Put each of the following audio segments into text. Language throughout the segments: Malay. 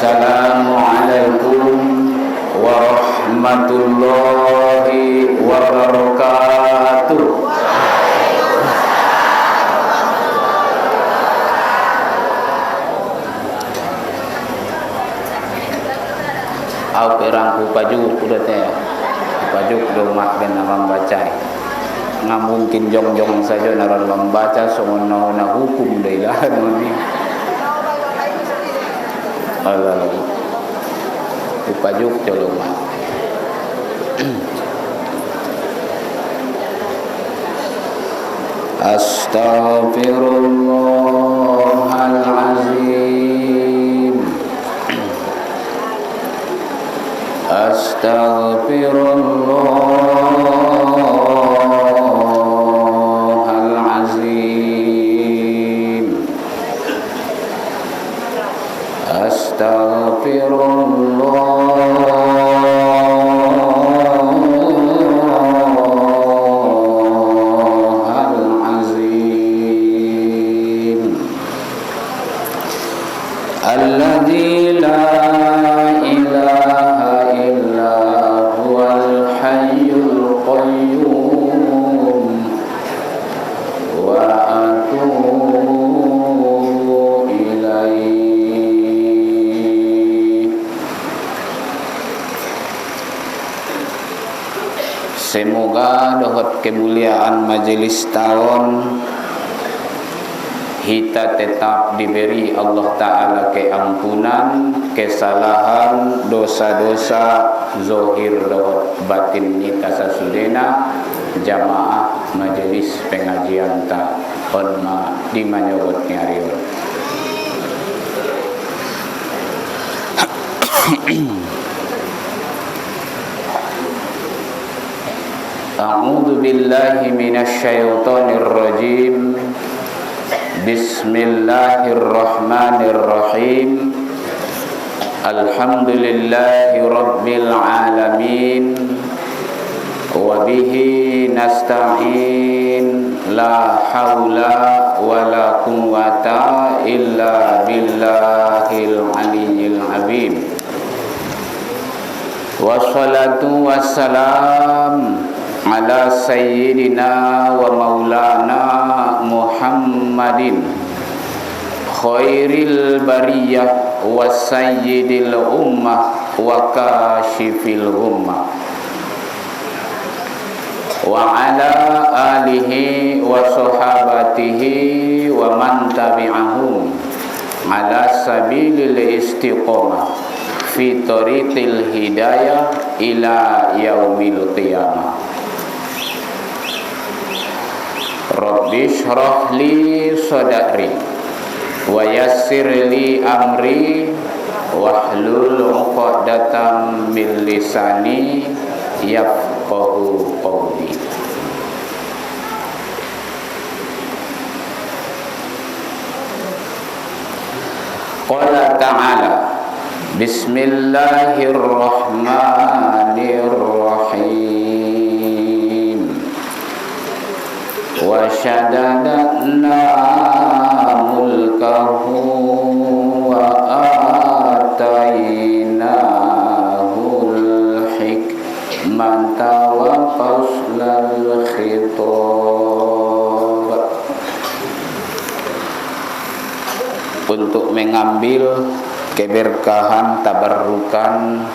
Assalamualaikum warahmatullahi wabarakatuh. Au perang pajuk udah teh. Pajuk domak ben membaca. Mungkin jong-jong saja naron membaca sono na hukum deui lah mami. Allah. Pajuk jolong. Astaghfirullahalazim. Astaghfirullahalazim. Astaghfirullahalazim. Alladzi la ilaha illa huwal hayyul qayyum wa atubu ilaihi. Semoga dapat kemuliaan majelis tahun kita tetap diberi Allah Ta'ala keampunan, kesalahan, dosa-dosa zohir dan batin kita sasudena jamaah majelis pengajian ta onma di manyobot nyariun. A'udzu billahi minasy syaithanir rajim. Bismillahirrahmanirrahim. Alhamdulillahi rabbil alamin. Wa bihi nasta'in. La haula wa la quwwata illa billahil aliyyil azim. Wassalatu wassalam ala sayyidina wa maulana Muhammadin khairil bariyah wa sayyidil ummah wa kashifil ummah wa ala alihi wa sahabatihi wa man tabi'ahum ala sabilil istiqamah fi tariqil hidayah ila yaumil qiyamah. Rabbi shrah li sadri wa yassir li amri wahlul 'uqdatam min lisani yafqahu qawli. Qala ta'ala Bismillahirrahmanirrahim. Wa syadadna mulkahu wa atainahul hikmata wa faslal khitab. Untuk mengambil keberkahan tabarrukan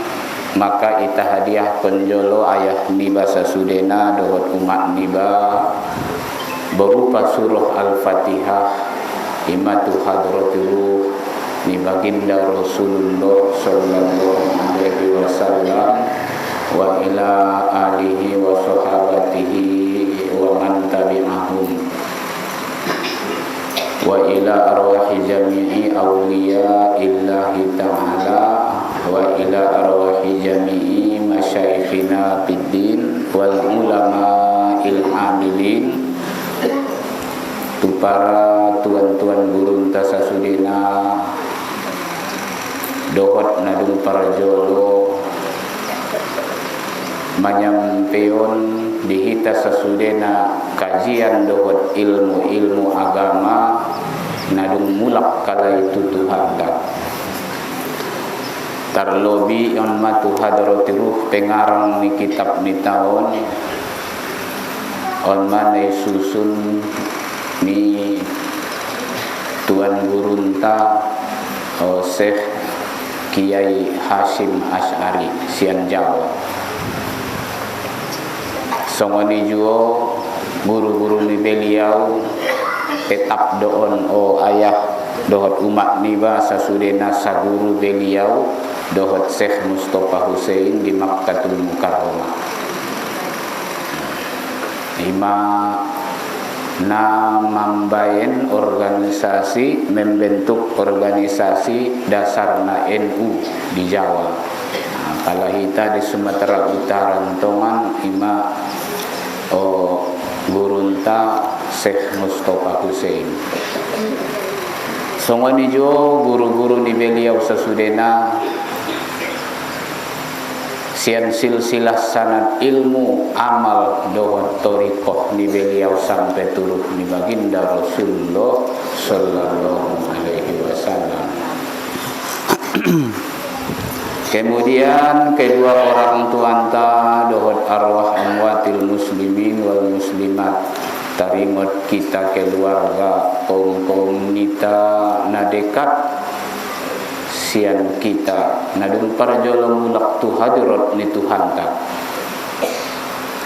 maka ita hadiah penjolo ayah niba sasudena dohot umat niba berupa surah Al-Fatihah imatu hadratul ni baginda Rasulullah sallallahu alaihi wasallam wa ila alihi wa sahabatihi wa man tabi'ahum wa ila arwahi jami'i awliya illahi ta'ala wa ila arwahi jami'i masyayikhina fiddin wal ulama il-amilin. Tu para tuan-tuan guru tasasudina dohot nadung para jolo manyampeon dihita sasudena kajian dohot ilmu-ilmu agama nadung mulak kala itu Tuhan Tarlobi on matu hadrati ruh pengarang ni kitab ni taon on manai susun ni Tuan Gurunta Syekh Kiai Hashim Asy'ari sian Jawa. Songoni juo guru-guru ni beliau tetap doon ayah dohot umat ni ba sasudena saguru beliau dohot Syekh Mustafa Hussein di Makkatul Mukarramah. Ima membangun organisasi, membentuk organisasi dasarna NU di Jawa. Kalau kita di Sumatera Utara Ntongan ima Gurunta Syekh Mustafa Hussein. Songoni jo guru-guru di beliau sesudena sian silsilah sanad ilmu amal dohot torikoh ni beliau sampai turun ni baginda Rasulullah sallallahu alaihi wasallam. Kemudian kedua orang tuanta dohot arwah amwatil muslimin wal muslimat tarimot kita keluarga kaum nita nadekat sian kita nadung parjolo mulak tu hadirat ni Tuhan ta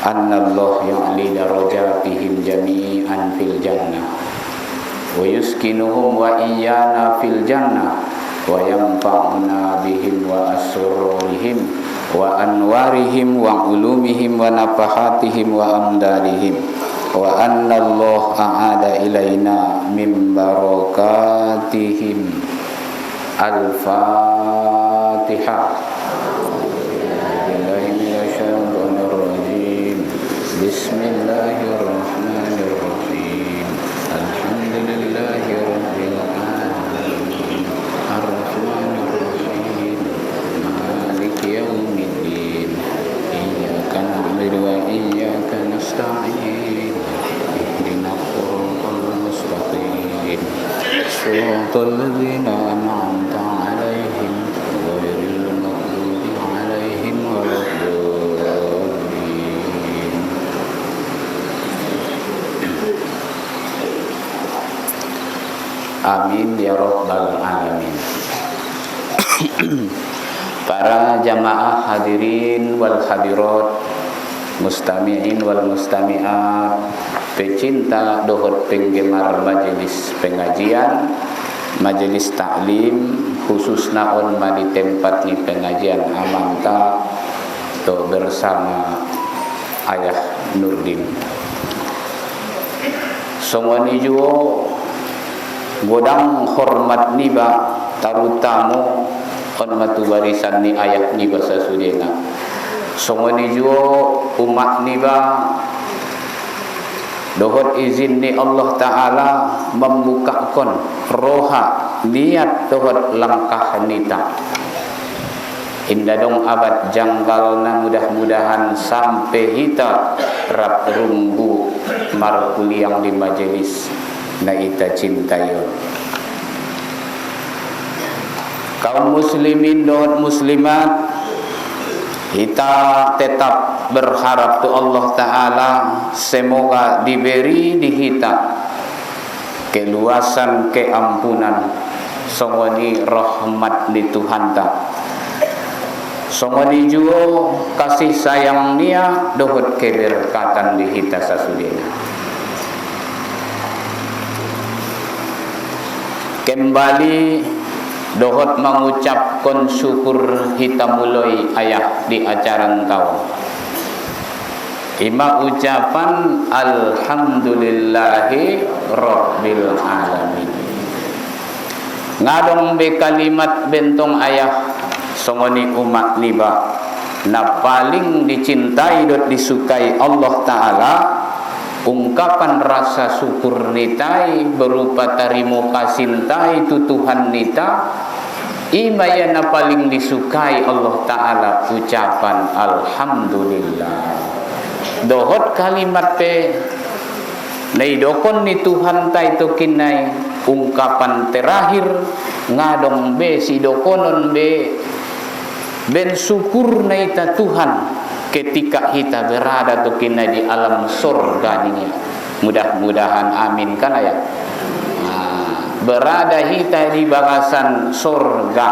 annallahu ya'li darajatihim jami'an fil jannah wa yuskinuhum wa iyyana fil jannah wa yanfa'una bihim wa asrarihim wa anwarihim wa ulumihim wa nafahatihim wa amdalihim wa annallahu a'ada ilaina min barakatihim. Al-Fatihah. Bismillahirrahmanirrahim. Alhamdulillahirabbil alamin. Arrahmanirrahim. Maliki yaumiddin. Iyyaka na'budu wa iyyaka nasta'in. Ihdinas siratal mustaqim. Shiratal ladzina an'amta 'alaihim ghairil maghdubi 'alaihim waladdallin. Amin ya rabbal alamin. Para jamaah hadirin wal hadirat, mustami'in wal mustami'at, pecinta dohot penggemar majelis pengajian, majelis taklim khususna on di tempat ni pengajian amanta to bersama ayah Nurdin. Songoni juo godang hormat niba tarutamu on matu barisan ni ayah niba sasudena. Songoni juo umat niba dohot izin ni Allah Ta'ala membukakan roha niat dohot langkah nita indah dong abad janggal na mudah-mudahan sampai hita rap rumbu markuli yang di majelis na ita cintayo. Kaum muslimin dohot muslimat, kita tetap berharap tu Allah Ta'ala semoga diberi di kita keluasan keampunan songoni rahmat di Tuhan ta songoni juo kasih sayang nia dohot keberkatan di kita sasudina. Kembali dohot mengucapkan syukur kita mulai ayah di acara engkau. Ima ucapan alhamdulillahi rabbil alamin. Ngadong be kalimat bentong ayah songoni umat niba na paling dicintai dot disukai Allah Ta'ala. Ungkapan rasa syukur nitai berupa tarimo kasih tai tu Tuhan nita imayana paling disukai Allah Ta'ala ucapan alhamdulillah. Dohot kalimat pe naidokon ni Tuhan tai tu kinai ungkapan terakhir ngadong be si dokonon be ben syukur naita Tuhan ketika kita berada tu kena di alam surga ni. Mudah-mudahan amin kan ya. Berada kita di bagasan surga.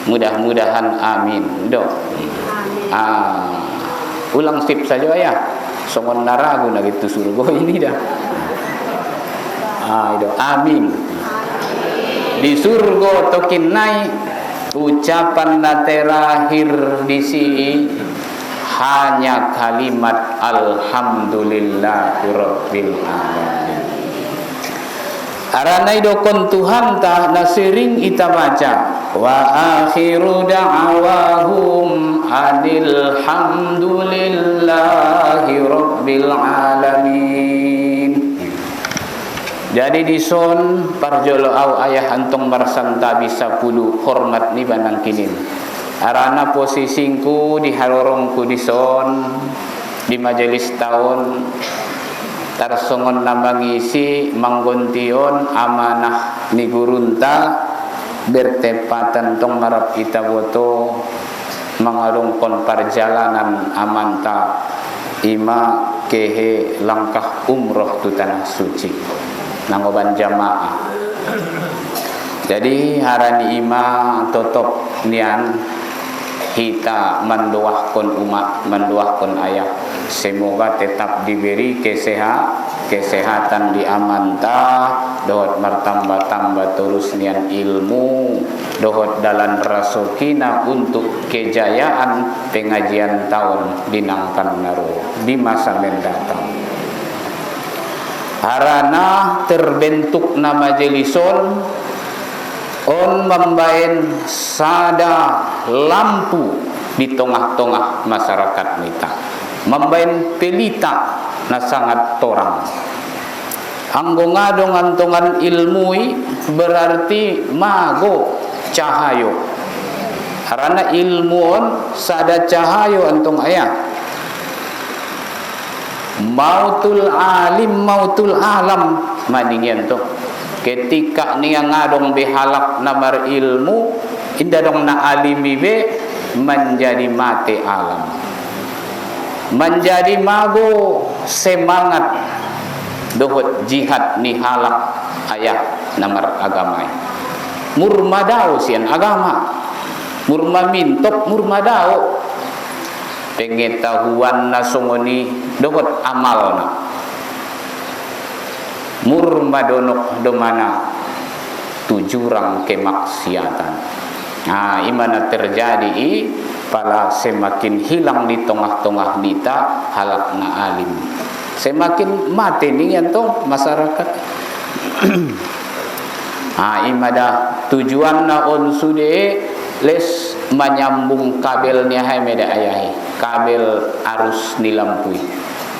Mudah-mudahan amin. Do. Ulang sip saja ya. Songon naragu na gitu surga ini dah. Itu amin. Di surga tokin naik ucapan na terakhir di sini hanya kalimat alhamdulillahirabbil alamin. Aranai dokon Tuhan ta nasiring ita baca wa akhiru da'awahum anil hamdulillahirabbil alamin. Jadi di son parjolo au ayah antong marsanta bisa pulu hormat ni banang kinin. Arana posisingku di harorongku di son di majelis tahun tarsongon namangisi manggontion amanah ni gurunta bertepatan tong marap ita boto mangarungkon perjalanan amanta ima kehe langkah umroh tu tanah suci nangoban jamaah. Jadi harani ima totop nian kita mendoakan umat, mendoakan ayah semoga tetap diberi kesehatan di amanta, dohot bertambah-tambah terus nian ilmu, dohot dalam rasukina untuk kejayaan pengajian tahun dinangkan naru di masa mendatang. Harana terbentuk nama jelison on membain sada lampu di tengah-tengah masyarakat kita, membain pelita na sangat torang. Anggo ngadong antongan ilmui berarti mago cahayo. Harana ilmuon sada cahayo antong ayah. Mautul alim mautul alam maningian tu. Ketika ni yang ngadong behalak namar ilmu indah dong na alimi be menjadi mati alam, menjadi mago semangat dohot jihad ni halak ayah namar agama murmadao sian agama murmamintok murmadao pengetahuan na sungoni dohot amal na murmadonok domana tujurang kemaksiatan. Imana terjadi pala semakin hilang di tengah-tengah nita halak na alim, semakin mati ni yanto masyarakat. Imada tujuan na on sude les menyambung kabelnya hai meda ayahi kabel arus nilampui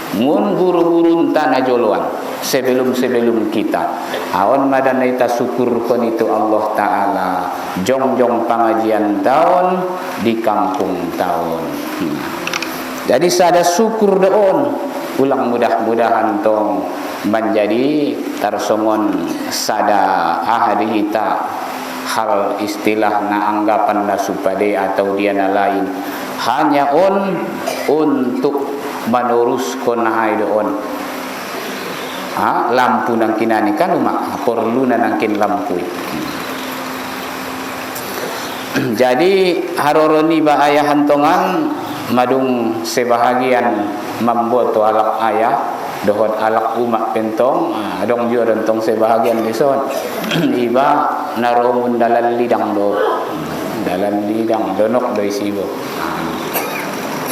mun guru-guru tanah joloan sebelum kita awan madan ita syukur kon itu Allah Ta'ala jong-jong pengajian tahun di kampung tahun. Jadi sada syukur doon ulang mudah-mudahan tong menjadi tarsongon sada ahadi kita hal istilah na anggapan na supade atau dia na lain hanya untuk menuruskan hai doon lampu nang kinani kan umak perlu nangkin lampu. Jadi haroroni ba ayah hantongan madung sebahagian membuat alak ayah dohot alak umak pentong dong jua rentong sebahagian dison iba naromun dalam lidang donok doi sibo.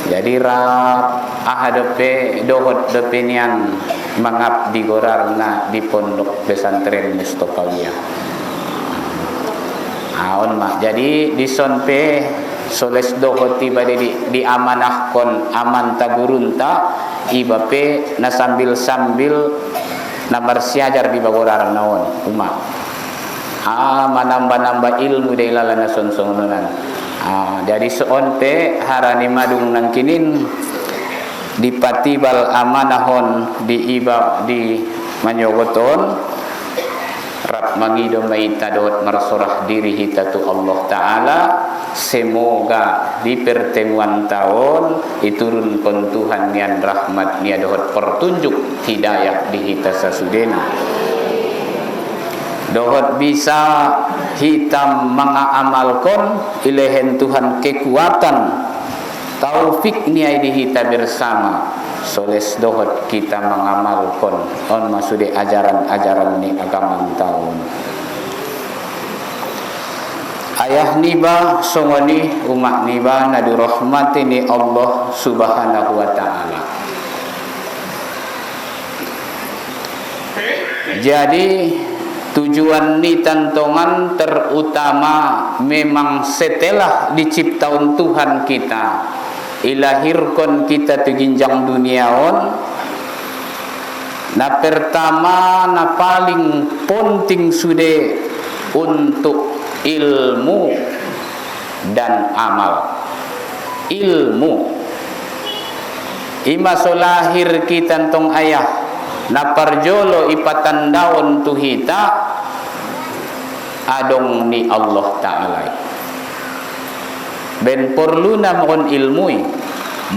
Jadi rap ahadepe dohot depenian mangap di gorarna di pondok pesantren Mustofawiyah. Aon mak. Jadi di sonpe soles dohot tiba di amanah kon aman tagurunta ibape na sambil na bersiajar di bagorar naon umat. Menambah ilmu de lalana sonsongonan. Jadi seonte harani madung nangkinin dipatibal amanahon di iba di manyogoton rap rap mangido maita dohot marsorah diri hita tu Allah Ta'ala. Semoga di pertemuan tahun iturunkan Tuhan nian rahmat nia dohot pertunjuk hidayah di hita sasudena. Dohot bisa hitam mengamalkan ilehen Tuhan kekuatan taufik nia di hita bersama. Soles dohot kita mengamalkan on masude ajaran-ajaran ni agama tahun. Ayah niba songoni umat niba nadu rahmati ni Allah Subhanahu wa taala. Jadi tujuan ni tantongan terutama memang setelah diciptakan Tuhan kita ilahirkan kita tu ginjang duniaon. Na pertama na paling penting sudah untuk ilmu dan amal. Ilmu ima solahir kita tong ayah na parjolo ipatan daun tu hita adong ni Allah Ta'ala. Ben perlu namun ilmui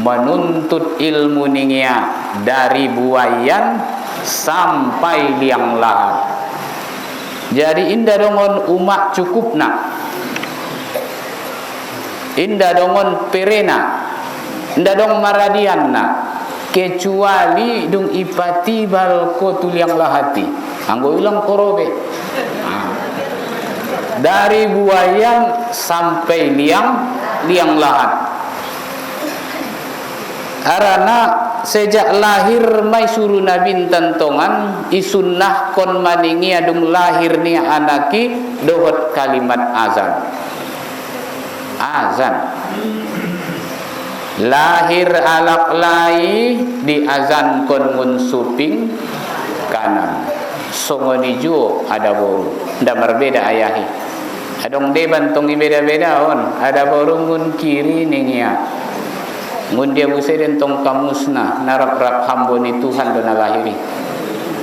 menuntut ilmu ningia dari buayan sampai liang lahat. Jadi indah dongon umat cukup nak, indah dongon perena, indah dong maradian nak, kecuali dung ipati balko tu liang lahati anggo ilang korobe. Dari buayan sampai liang lahat. Arana sejak lahir mai suruh nabi tantongan isunnah kon maningi adung lahir ni anaki dohot kalimat azan. Azan. Lahir alak lai di azan kon mun suping kanan. Songoni jo ada boru. Ndak berbeda ayahi. Adong deban tong beda-beda on. Ada boru mun kiri ningia. Mun dia buseden tong kamusna narap-rap hamboni Tuhan dona lahiri.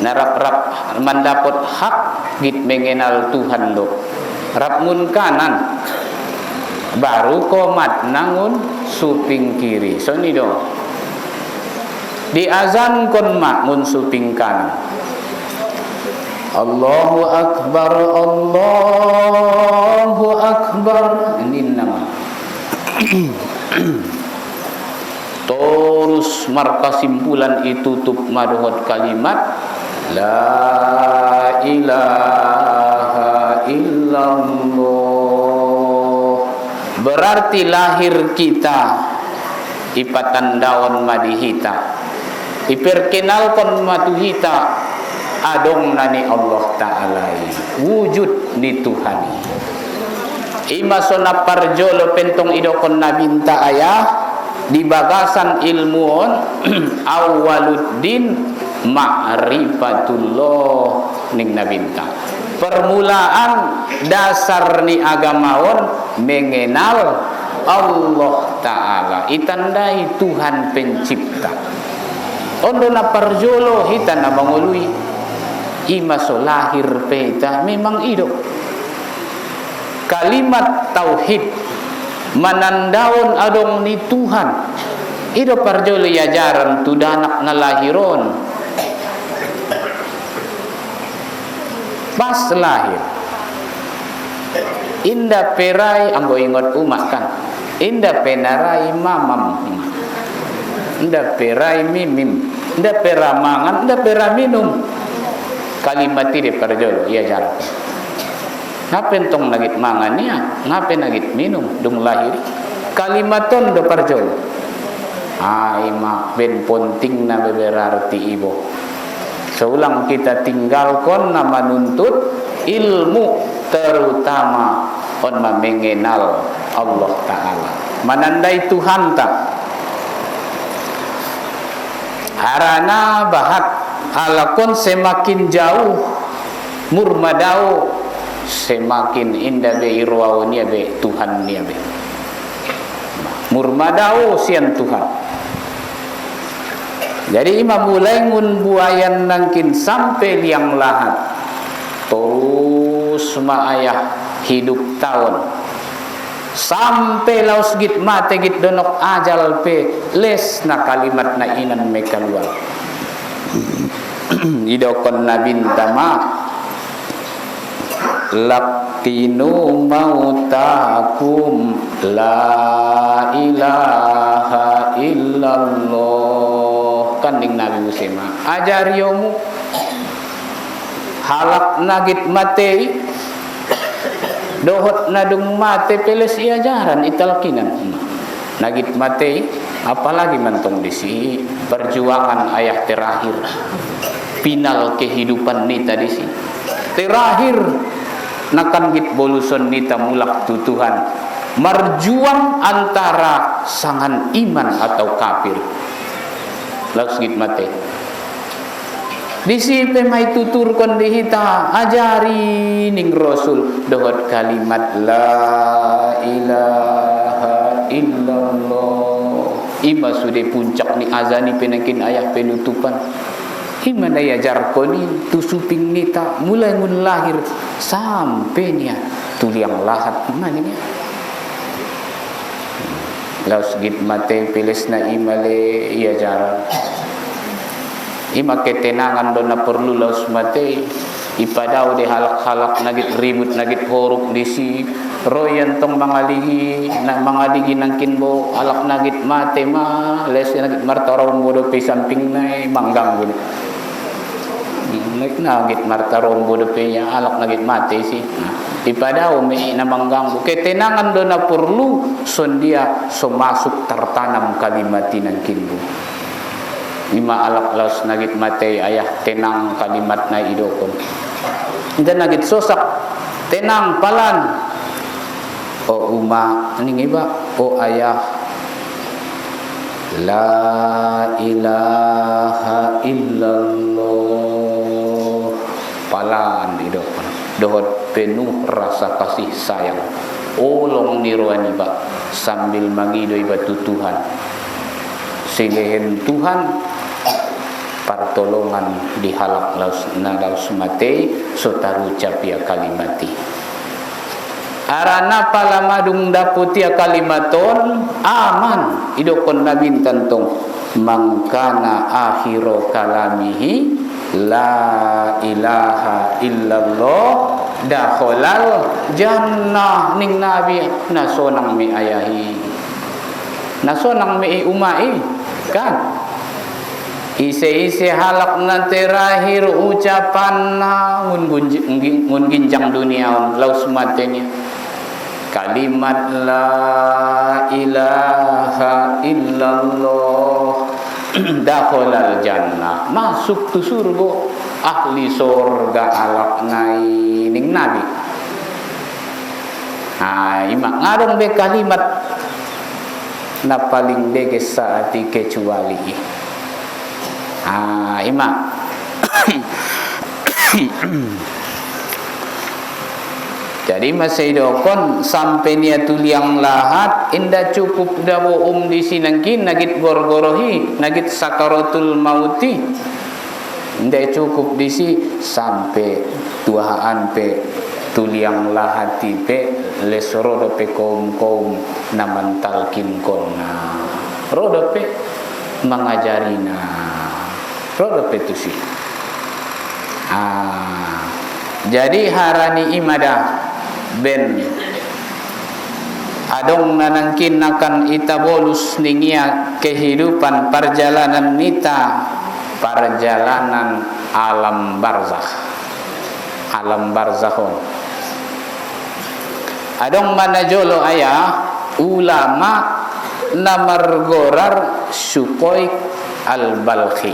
Narap-rap mendapot hak git mengenal Tuhan do. Rap mun kanan baru komat nangun suping kiri. So ni do. Di azan kon mak mun suping kanan. Allahu Akbar, Allahu Akbar. Ini nama. Terus marka simpulan itu tutup maduhot kalimat La ilaha illallah. Berarti lahir kita ipatan daun madihita iperkenalkan matuhita adong nani Allah Ta'ala wujud ni Tuhan. Ima sona parjolo pentong idokon nabinta ayah di bagasan ilmuon awaluddin ma'rifatullah ning nabinta. Permulaan dasar ni agamaon mengenal Allah Ta'ala, itandai Tuhan pencipta. Ondo na parjolo hita na mangului ima so lahir peta memang hidup kalimat tauhid manandaon adong ni Tuhan hidup parjolo yajaran tu danak ngalahiron pas lahir inda perai anggo ingot umak kan inda penarai mamam inda perai mimim inda peramangan inda peraminum kalimat ini parjolo ia jarak ngapen tong nagit mangan niya ngapen nagit minum dung lahir kalimaton do parjolo ai mak ben ponting na berarti ibo seulang kita tinggalkan na menuntut ilmu terutama on mengenal Allah Ta'ala menandai Tuhan tak harana bahat halakon semakin jauh murmadau semakin indah be irwao nia be Tuhan nia be murmadau sian Tuhan. Jadi imam mulai ngun buayan nangkin sampai liang lahat terus ma ayah hidup tahun sampai laus git mate git donok ajal pe les na kalimat na inan me keluar idokon nabin tama laqinu mautakum la ilaha illallah kanding Nabi Musa ajariomu halak nagit matei dohot nadung mate peles iajaran italkinan nagit matei apalagi mentong disi perjuangan ayah terakhir final kehidupan nita disi terakhir nakan git boluson nita mulak tutuhan marjuang antara sangan iman atau kafir laus git mate disi pemai tuturkon dihita ajari ning rasul dohot kalimat la ilaha illallah ima sude puncak ni azani penakin ayah penutupan ima daya jarkoni tusuping nita mulai mun lahir sampai nia tuliang lahat mana nia laus git mate pilesna imale ia jaran ima ketenangan dona perlu laus mate ipadau de halak-halak nagit ribut nagit horuk disi royan tong mangaligi nangkin bo alak nagit mate ma les nagit martaro modo pe samping nai manggang gini nagit martaro modo pe nya alak nagit mate si ipadau me na manggang ketenangan dona perlu son dia so masuk tertanam kalimati nangkin bo lima alak laus nagit mate ayah tenang kalimat na idokon dan nagit sosak tenang palan o uma ning iba o ayah la ilaha illallah palan idokon dohot penuh rasa kasih sayang olong niruan iba sambil mangido iba tutuhan sehingga Tuhan pertolongan dihalak laus mate sotaru capia kalimati arana palamadung daputia kalimaton aman idokon nabin tantong mangkana akhiro kalamihi la ilaha illallah dakhalal jannah ning nabi nasonang mi ayahi nasonang mi umai kan ise halak na terakhir ucapan na ngun ginjang dunia laus matenya kalimat la ilaha illallah dakhalal jannah masuk tu surga ahli surga alak nai ning nabi ima ngarong be kalimat na paling bege saati kecuali ima jadi masih dokon sampai nia tuliang lahat indah cukup dawo di sinangkin nagit gorgorohi nagit sakaratul mauti indah cukup disi sampai tuhaan pe tuliang lahati pe lesrodo pe kaum namantalkin konna rodo pe mengajarina rodo pe tusi jadi harani imada ben adong nanangkin akan ita bolus ningia kehidupan perjalanan nita perjalanan alam barzakhon adong manajolo ayah ulama namargorar Syuqaiq al-Balkhi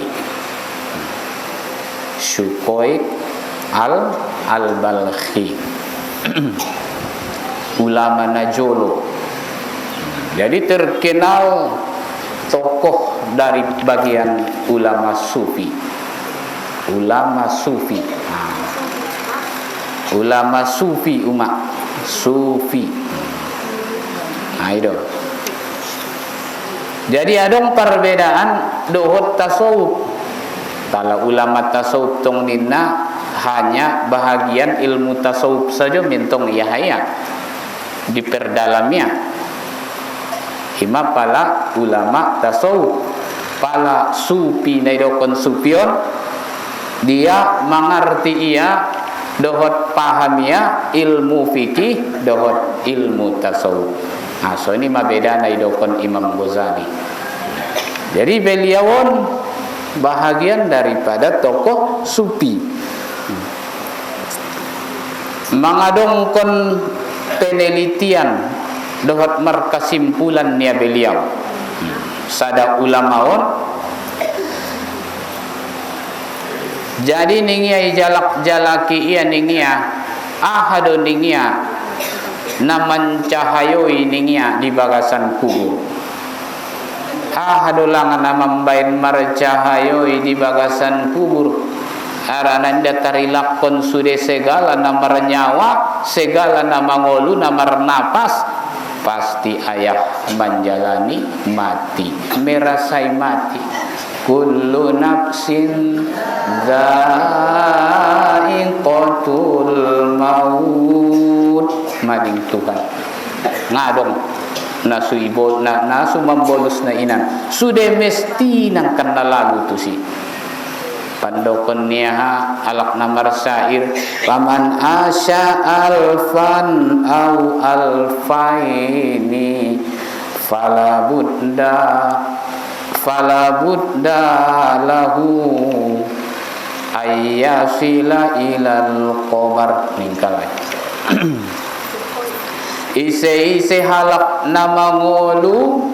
Syuqaiq al-Balkhi ulama Najolo jadi terkenal tokoh dari bagian ulama sufi ulama sufi umat sufi itu jadi adong perbedaan dohot tasawuf. Kalau ulama tasawuf tong nina hanya bahagian ilmu tasawuf saja mentong yahaya diperdalamnya. Hima pala ulama tasawuf, pala supi naidokon supion, dia mengerti ia dohot pahamia ilmu fikih dohot ilmu tasawuf. Nah, so ini mabeda naidokon Imam Ghazali. Jadi beliau bahagian daripada tokoh sufi. Mengadongkon penelitian dohot merkesimpulannya beliau. Sada ulamaon. Jadi ningia jalak-jalaki ia ningia ahado ningia naman cahayoi ningia di bagasan kubur. Ahado langan namambain marcahayoi di bagasan kubur. Arananda tarilakon sude segala namar nyawa, segala nama ngolu, namar napas, pasti ayah menjalani mati, merasai mati. Kullu nafsin dha'iqatul maut. Mading Tuhan ngadong nasu ibo nasu membolus na inan sude mesti nang kena lagu tu si pandokon niya alak namar syair paman asya alfan au alfaini fala budda lahu ayyasila ilal qabar ningkalai. Ise halak nama ngolu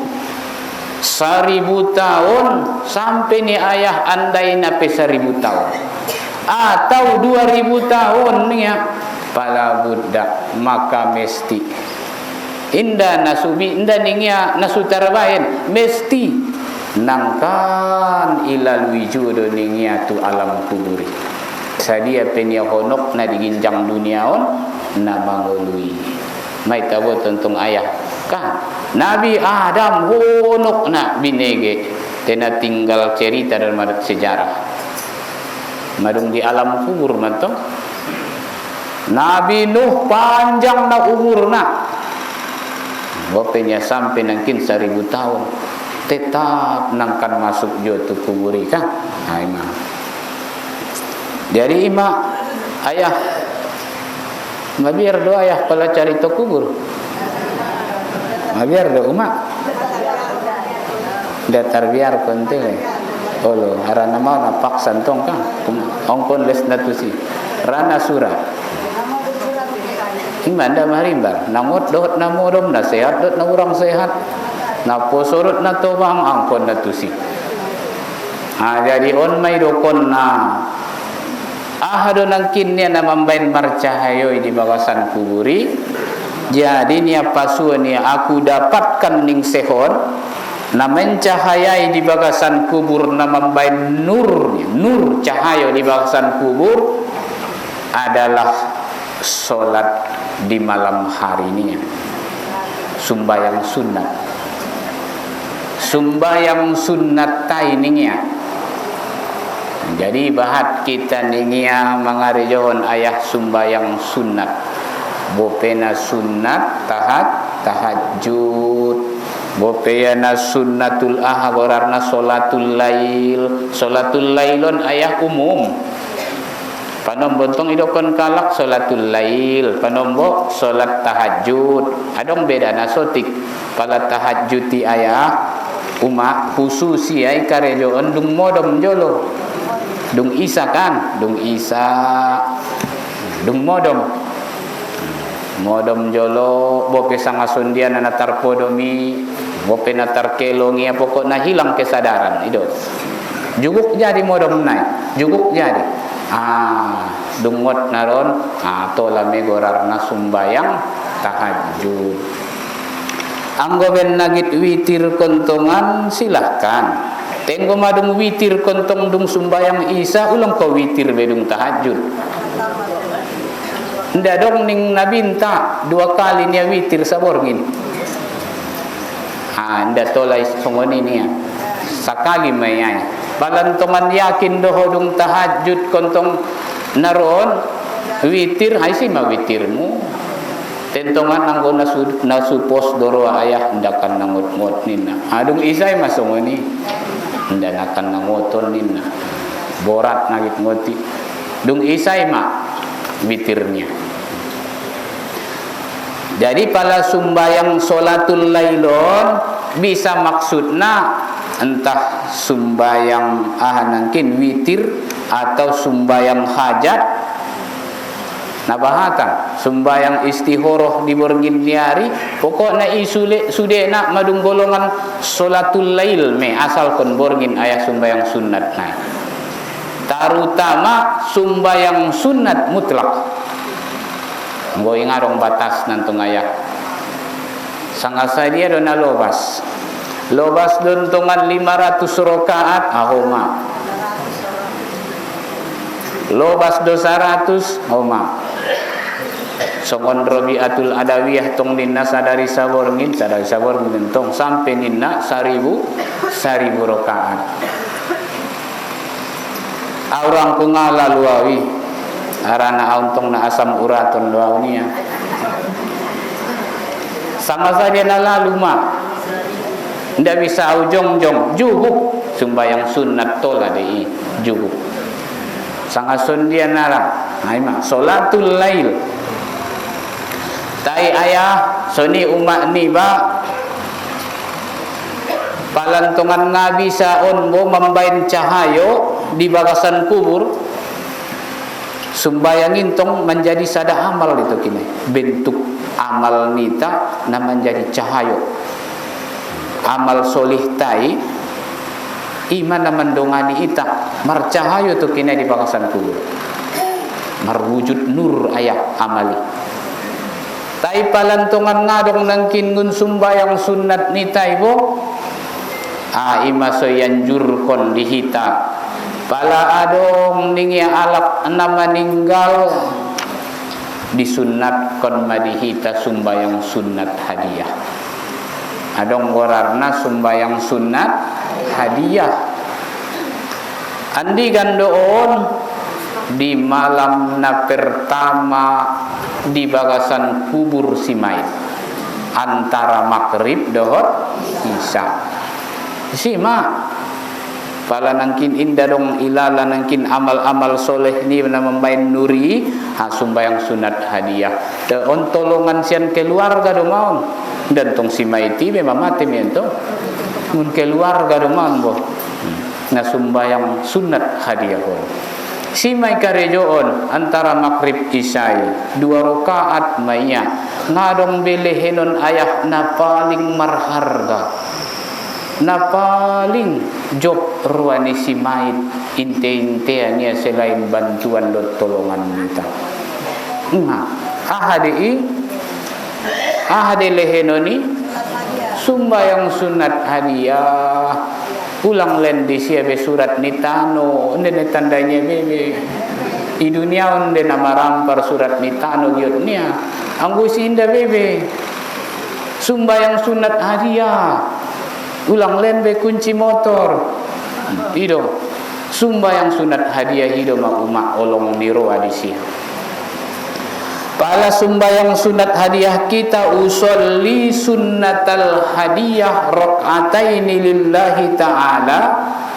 1000 tahun sampai ni ayah andai nape 1000 tahun atau 2000 tahun ni ya pala buddha maka mesti inda nasubi inda ningia nasutarabain mesti nangkan ilal wijudo ningia tu alam kuburi sadia penia honok na diginjang duniaon na mangului mai tabo tentang ayah kan Nabi Adam honok na binege tena tinggal cerita dan madat sejarah madung di alam kubur manto Nabi Nuh panjang na umur na bopenya sampai nangkin 1000 tahun tetap nangkan masuk jotu kuburi kan ima jadi ima ayah mabiar doa ayah pala cari to kubur biar do umat datar biar kontel olo arana mau na paksan tong kan ongkon les natusi rana sura imanda marimbar nangot dot namodom na sehat dot na urang sehat na posorot na tobang angkon natusi jadi on may dokon na ahado nangkin niya na mambain marcahayoy di bawasan kuburi. Jadi niya pasuan niya aku dapatkan ning sehon na mencahayai di bagasan kubur na mambain nur cahayo di bagasan kubur adalah solat di malam hari niya sumbayang sunnat taininya. Jadi bahat kita ningia mangarijohon ayah sumbayang sunnat bopena sunnat tahajud bopena sunnatul gorarna salatul lailon ayah umum panombontong idokon kalak salatul lail panombo salat tahajud adong beda nasotik pala tahajudi ayah umat khususi ay karejoon dung modom jolo dung isa kan dung modom jolo bope sangasundian natar podomi bope natar kelongi pokoknya hilang kesadaran itu juguk jadi modom naik juguk jadi dungot naron tolame gorarna sumbayang tahajud anggoben nagit witir kontongan silahkan tenggo madung witir kontong dung sumbayang isa ulang ko witir bedung tahajud nda dong ning nabinta 2 kali niya witir sa borgin nda tolay songoni niya sakali mayay balantongan yakin doho dung tahajud kontong naron witir ay si mawitirmu tentongan nanggo nasupos doro ayah ndakan nangot-ngot nina adung isay masongoni ndanakan nangoton nina borat nagit ngoti dung isay ma witirnya. Jadi pada sumbayang solatul lailon bisa maksudna entah sumbayang ahanangkin witir atau sumbayang hajat. Nah bahatan sumbayang istihoroh di borgin niari pokoknya isule sude nak madung golongan solatul lail me asal kon borgin ayah sumbayang sunat nah terutama sumbayang sunat mutlak nggo ingarong batas nantung ayah sangasa dia dona lobas dontongan 500 rakaat ahoma lobas 200 ahoma songon Rabiatul Adawiyah tong ninna sadari saborngin tong sampai ninna 1000 rakaat. Aurang kungala luawi arana auntong na asam uraton luawnya. Sama saja na lalu mak. Ndak bisa ujong-jong juguk sumbayang sunat tola dei juguk. Sangason dia nara. Ai mak salatul lail. Tai ayah soni umat ni ba palantongan ngabi saon mo mambain cahayo di bagasan kubur sumbayangin tong menjadi sada amal itu kini bentuk amal nita na menjadi cahayo amal solih tai iman na mendongani ita marcahayo tu kini di bagasan kubur marwujud nur ayah amali. Tai palantongan ngadong nangkin ngun sumbayang sunat ni taibo ima soyanjur kon dihita pala adong ningi alap nama ninggal disunat kon madihita sumbayang sunat hadiah adong gorarna sumbayang sunat hadiah andi gandoon di malam na pertama di bagasan kubur si mayit antara maghrib dohot isya sima pala nangkin inda dong ilala nangkin amal-amal soleh ni na membain nuri ha sumbayang sunat hadiah te ontolongan sian keluarga do maun dan tong si mayit memang mati mento mun keluarga do maun bo na sumbayang sunat hadiah bo si may karejoon antara maghrib isay 2 rakaat maya ngadong belehenon ayah na paling marharga na paling job ruani si mayit inte-intea niya selain bantuan do tolongan kita ahade lehenoni sumbayang sunat hadiah pulang len di siabe surat nitano nene tandanya bebe di dunia onde nama rampar surat nitano giotnya anggusi inda bebe sumbayang sunat hadiah ulang len be kunci motor ido sumbayang sunat hadiah hido mak umak olong diro adisia pala sumbayang sunat hadiah kita usolli sunnatal hadiah rakaataini lillahi ta'ala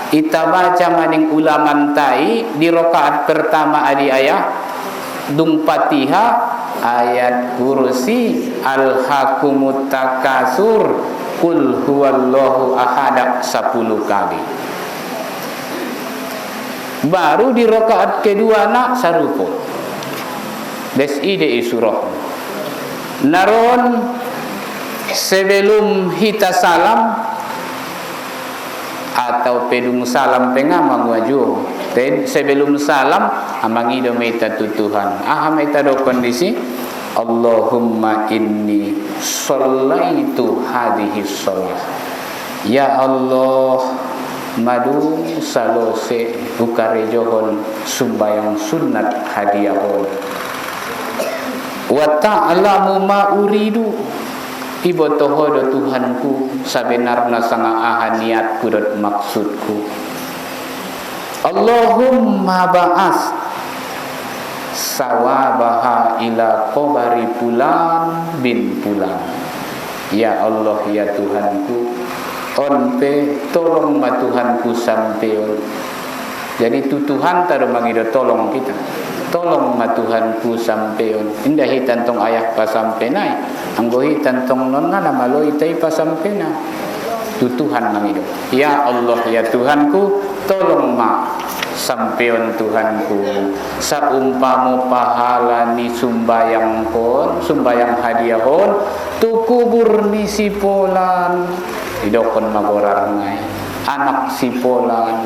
ita baca maning ulaman tai di rakaat pertama adi ayah dung Fatihah ayat kursi alhaqumut takasur qul huwallahu ahad 10 kali baru di rakaat kedua nak sarupo des ide surah naron sebelum hita salam atau pedung salam pengamang waju sebelum salam amang ido meta tutuhan meta do kondisi Allahumma inni shallaitu hadhihi shalah ya Allah madu salose bukarejohon sumbayang sunat hadiahon wa ta'lamu ma uridu ibotoho do Tuhanku sabenarna sanga ahaniatku dot maksudku Allahumma ba'as sawabaha ila qabari fulan bin fulan. Ya Allah ya Tuhanku, onpe tolong ma Tuhanku sampeon. Jadi tu Tuhan taru mangido tolong kita. Tolong ma Tuhanku sampeon. Indah hitan tong ayah pa sampenai. Anggo hitan tong nonna nama lo itai pa sampena. Tu Tuhan mangido. Ya Allah ya Tuhanku, tolong ma sampeon Tuhanku. Saumpamo pahala ni sumbayang kon, sumbayang hadiah kon, tu kubur ni sipolan. Idokon magorangai. Anak sipolan.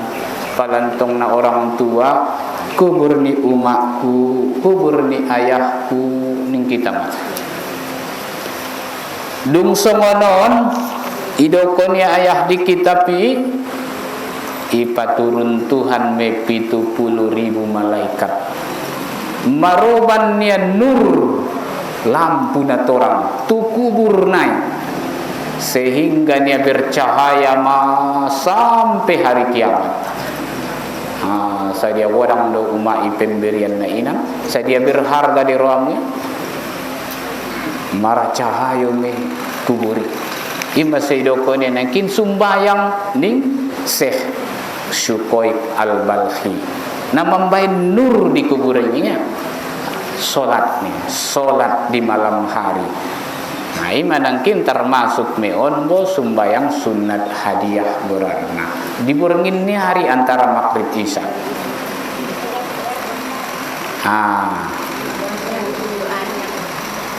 Palantong na orang tua, kubur ni umakku, kubur ni ayahku, ning kita mah. Dung songonon, idokon ya ayah di kitapi, ipaturun Tuhan me 70.000 malaikat. Maroban niya nur, lampu na torang, tu kubur nai, sehingga niya bercahaya sampai hari kiamat. Saya wadang do umai pemberian na ina, saya berharga di ruangnya. Marah cahayo me kuburi. Ima seidoko ni nakin sumbayang ning Syekh Syukoib Al-Balkhi. Namambahin nur di kuburannya. Solat nih, solat di malam hari. Nah, ima nangkin termasuk meon bo sumbayang sunat hadiah berarna. Diburengin ni hari antara maghrib isya.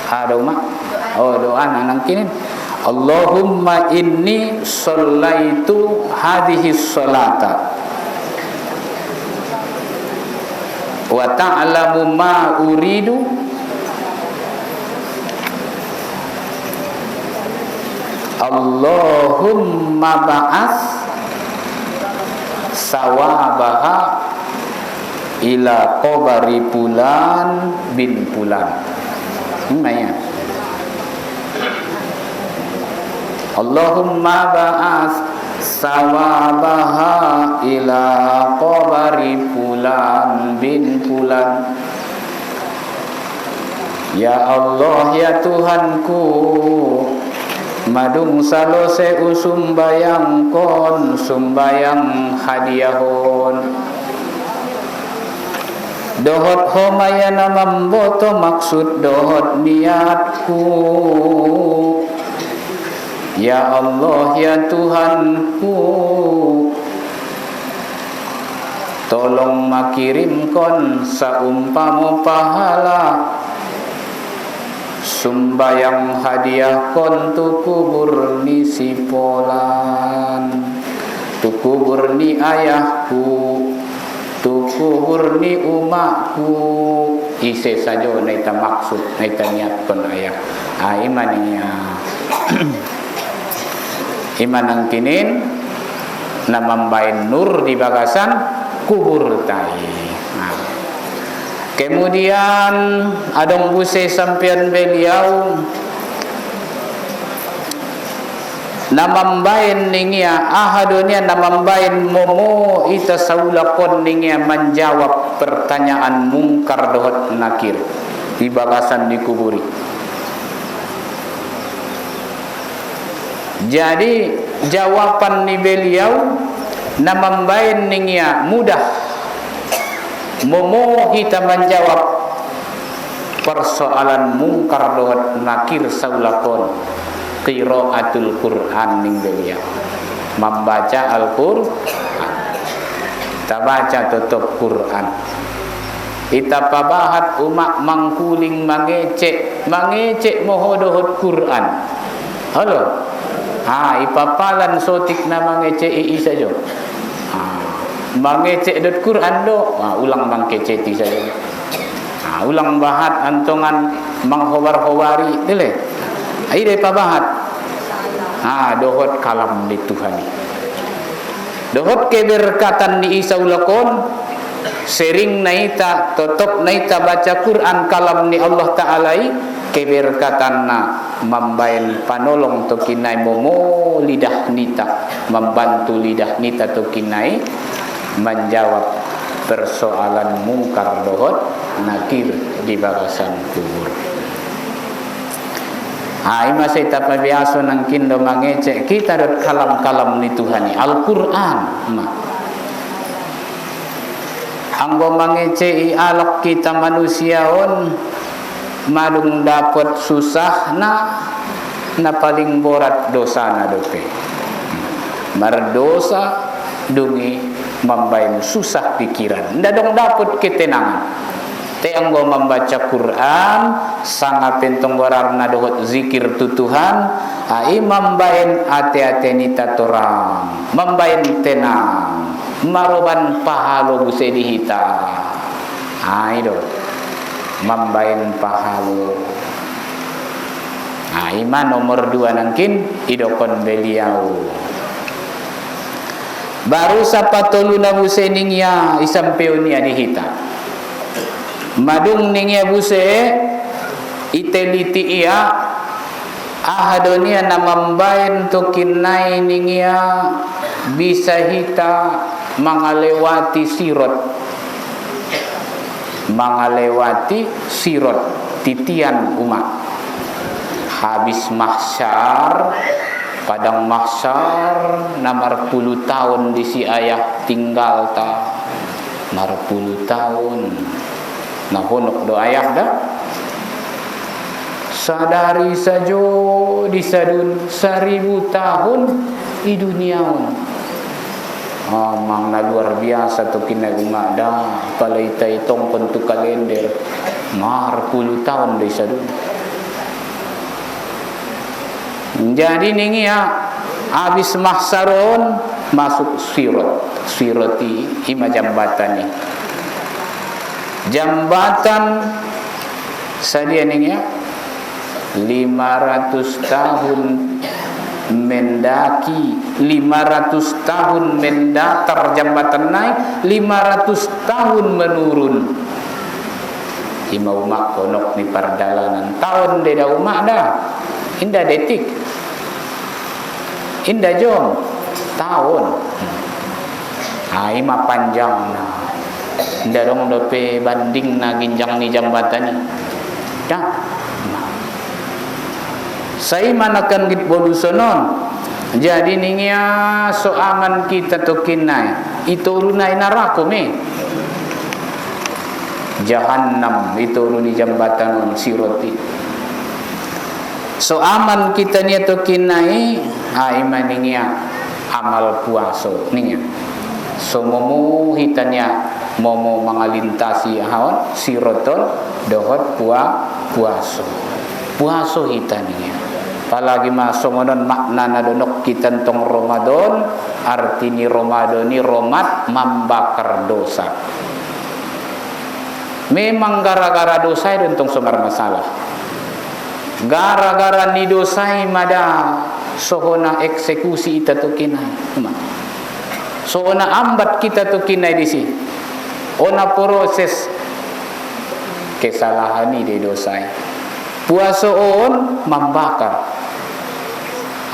Ada mak? Oh doa nangkinin. Allahumma inni sallaitu hadhihi salata wa ta'lamu ma uridu Allahumma ba'as sawabaha ila qabari fulan bin fulan. Namanya Allahumma ba'as sawabaha ila qabari fulan bin fulan. Ya Allah ya Tuhanku, madung salose usumbayang kon, sumbayang hadiahon. Dohot homaya namamboto maksud dohot niatku. Ya Allah ya Tuhanku, tolong makirimkon saumpamo pahala sumbayang hadiah kon tu kubur ni sipolan, tu kubur ni ayahku, tu kubur ni umakku. Ise saja naita maksud, naita niat kon ayah. Imannya iman ang kinin namambain nur di bagasan kubur tai. Kemudian adong buse sampian beliau namambain ningia ahadunya namambain momo ita saulakon ningia menjawab pertanyaan mungkar dohot nakir di bagasan dikuburi. Jadi jawaban ni beliau namambain ningia mudah momo kita menjawab persoalan mungkar dohot nakir saulakon qiraatul Quran ning beliau membaca Al-Qur'an, kita baca tutup Quran, kita pabahat umak mangkuling mangecek moho dohot Quran. Halo. Ipapalan sotik na mangecek isa jo. Mangecek dot Quran do, ulang mangkeceti saja. Ulang bahat antongan manghobar-hobari dile. Ai dai pabahat. Dohot kalam di Tuhan. Dohot keberkatan di Isa ulakon sering naita totop naita baca Quran kalam ni Allah Ta'ala keberkatan na membain panolong to kinai momo lidah nita, membantu lidah nita to kinai menjawab persoalan mungkar dohot nakir di barisan kubur. Ima saya tak biasa nangkin do mangecek kita dot kalam-kalam ni Tuhani Al-Quran mah. Anggo mangecek alok kita manusiaon malung dapat susah na paling berat dosa na dope. Berdosa dungi membain susah pikiran. Nda dong dapat ketenangan. Te anggo membaca Quran sangat pentong gorarna dohot zikir tu Tuhan, ai membain ate-ate nita torang, membain tenang, maroban pahalo buse dihita. Ai do. Membain pahalo. Ima nomor 2 nangkin idokon beliau. Baru sapa toluna buse ningya isampeunia dihita. Madung ningya buse iteliti ia ahadonia na membain tokinai ningya bisa hita mangalewati sirot titian umat habis mahsyar padang mahsyar namar 10 tahun di si ayah tinggal ta mar 10 tahun nah honok do ayah dah sadari sajo di sadun 1000 tahun di dunia mang na luar biasa tu kinaguma dah palai taitong pentu kalender mar 10 tahun di sadun. Jadi ningi ya habis mahsaron masuk siroti hima jambatan ni jambatan sadia ningi ya 500 tahun mendaki 500 tahun mendatar jambatan naik 500 tahun menurun hima umak konok ni pardalanan tahun deda umak dah indah detik indah jom tahun hima panjang indah dong dope banding na ginjang ni jambatan ni dah saya manakan git bolusonon jadi ningia soaman kita tokinai iturunai neraka me jahannam ituruni jambatan siroti soaman kita ni tokinai iman ningia amal puaso ningia so momo hitanya momo mangalintasi haon sirotol dohot puaso hitania apalagi masomonon makna na donok kita tong Ramadan artini Ramadan ni romat membakar dosa memang gara-gara dosa itu tong sumber masalah gara-gara ni dosai mada sohona eksekusi ita tu kinai sohona ambat kita tu kinai di si ona proses kesalahan ni di dosai puasa on membakar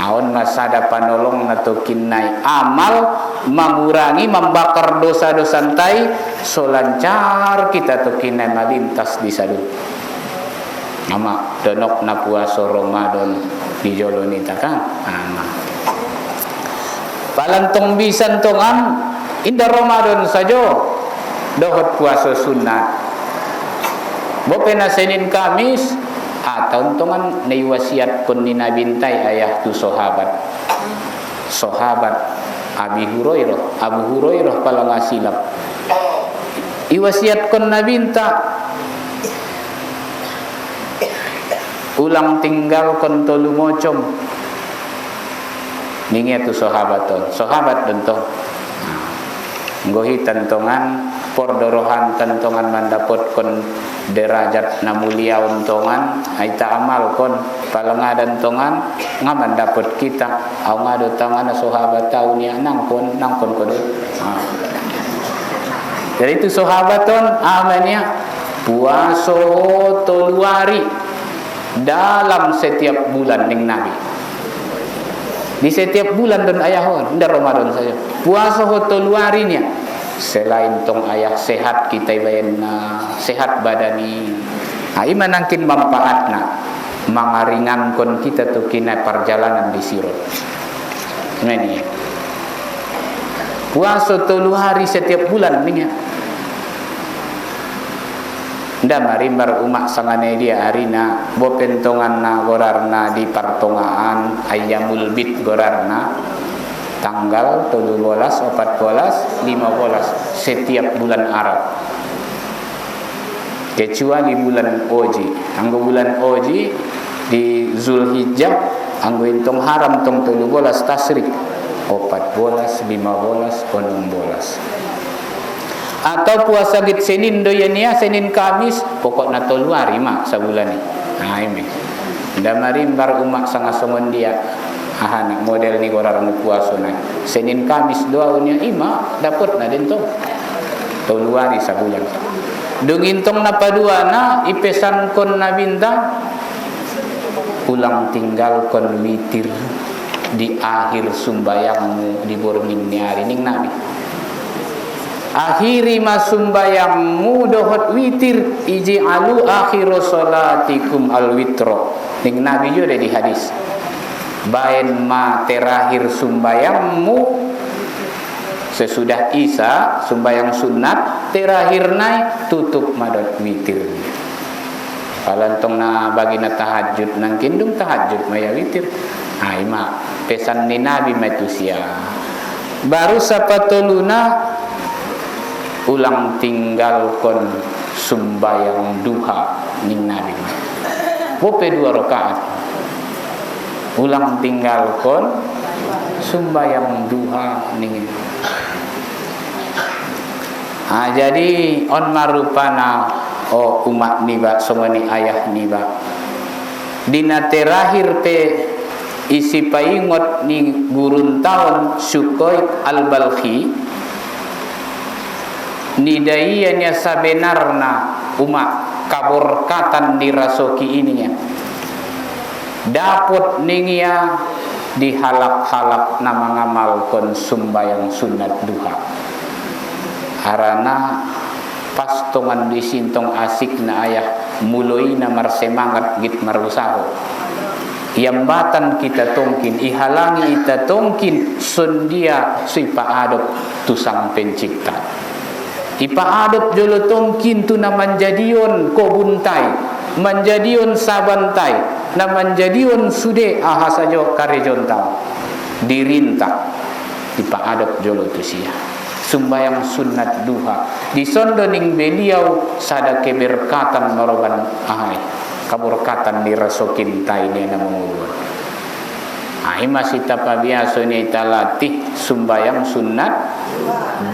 aon masada panolong na to kinai amal mengurangi membakar dosa-dosa tai so lancar kita to kinai malintas di sadu nama donok na puasa Ramadan di joloni takkan palantong bisan tongan indah Ramadan saja dohot puasa sunat bopena Senin Kamis tontongan ni wasiat kun ni nabintai ayah tu sahabat Abu Hurairah pala ngasilap iwasiat kun nabinta ulang tinggal kon tolu mocom ningi tu sahabat dentong ngohi tentongan pordorohan tentongan mandapot kon derajat na mulia untongan aita amal kon palengadan tongan ngaman dapat kita au ngado tangan sahabat tau ni nangkon kodo jadi itu sahabaton amannya puasa toluari dalam setiap bulan ning nabi di setiap bulan dan ayahon nda Ramadan saja puasa toluari nya selain tong ayah sehat kita bayan sehat badani imanangkin manfaatna mangaringankon kita tu kina perjalanan di sirot. Ini puasa 3 hari setiap bulan ni nda marimbar umak sangane dia arina bo pentongan na gorarna di pertongaan ayyamul bid gorarna tanggal 13, 14, 15 setiap bulan Arab kecuali bulan Oji. Anggo bulan Oji di Zulhijjah anggo intong haram tong 13 tasrik 14, 15, 16 atau puasa git Senin doyania Senin Kamis pokokna 3 hari mak sabulan ni. Ini nda marimbar umak sangasongon dia nak model ni gorang puasa na Senin Kamis doanya ima dapat na dento 3 hari sabulan. Dungintong na paduana ipesan kon na bintang pulang tinggal kon witir di akhir sumbayangmu di bormin ni hari ning nabi. Akhiri masumbayangmu dohot witir ij'alu akhiru salatikum alwitro. Ning nabi juga di hadis. Bain ma terakhir sumbayangmu sesudah Isya sumbayang sunat terakhir naik tutup madot witir. Kalantong na bagi na tahajud nang kindung tahajud maya witir. Ai ma pesan ni nabi matusia. Baru sapatuluna ulang tinggal kon sumbayang duha ning nabi. Bope 2 rakaat. Ulang tinggal kon sumbayang duha ning. Jadi on marupana umat niba somani ayah niba. Dina terakhir pe isi paingot ni gurun tahun Sukoy al-Balkhi nidaianya sabenarna umat kaborkatan dirasoki ininya dapat ningia dihalak-halak nama ngamal kon sumbayang sunat duha harana pas tongan disintong asik na ayah muloi na marsemangat git marusaho yambatan kita tongkin ihalangi ita tongkin sundia sipa adop tusang pencipta ipaadop jolo tongkin tu na manjadion ko buntai manjadion sabantai na manjadion sude ahasajo karejontang dirintak ipaadop jolo tu sia sumbayang sunat duha disondoning beliau sada keberkatan maroban ahai kaberkatan dirasokin taine na mengulur masih tapa biasa ni talatih sumbayang sunat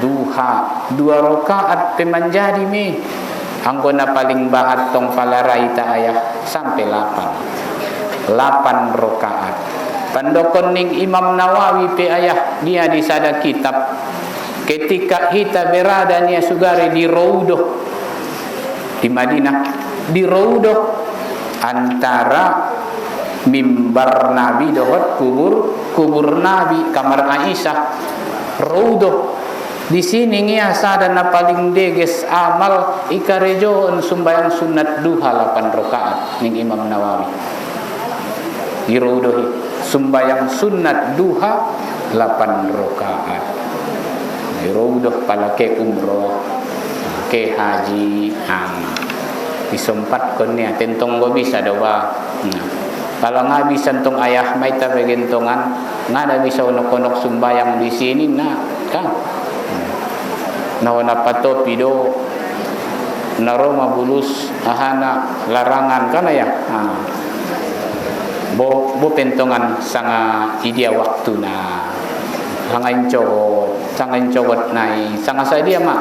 duha 2 rakaat pemanjadi mi anggona paling bahat tong palarai ta ayah sampai 8 rakaat pandokon ning Imam Nawawi pe ayah dia di sada kitab ketika kita berada nia sugare di Raudhah di Madinah di Raudhah antara mimbar Nabi dohot kubur Nabi kamar Aisyah Raudhah di sini ngiasa dan paling deges amal ikarejoon sumbayang sunat duha 8 rakaat ning Imam Nawawi di Raudhah sumbayang sunat duha 8 rakaat di Raudhah pala ke umroh ke haji disompat kon niya tentong go bisa dawa kalau nga bisa tong ayah may tabegentongan nga na bisa unok-unok sumbayang di sini na kan naona patopi do naroma bulus ahana larangan kana ya bo pentongan sanga idia waktu na sangain cowot nai sanga sadia mak.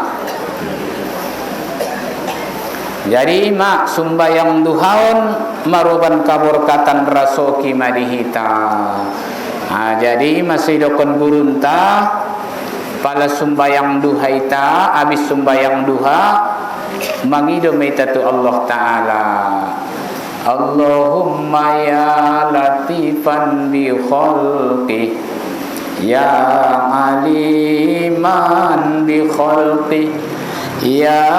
Jadi mak sumbayang duhaon maruban kaborkatan rasoki madihita. Jadi masih dokon gurunta pala sumbayang duhaita abis sumbayang duha mangido meitatu Allah Ta'ala Allahumma ya latifan bi khalqi ya alim aliman bi khalqi ya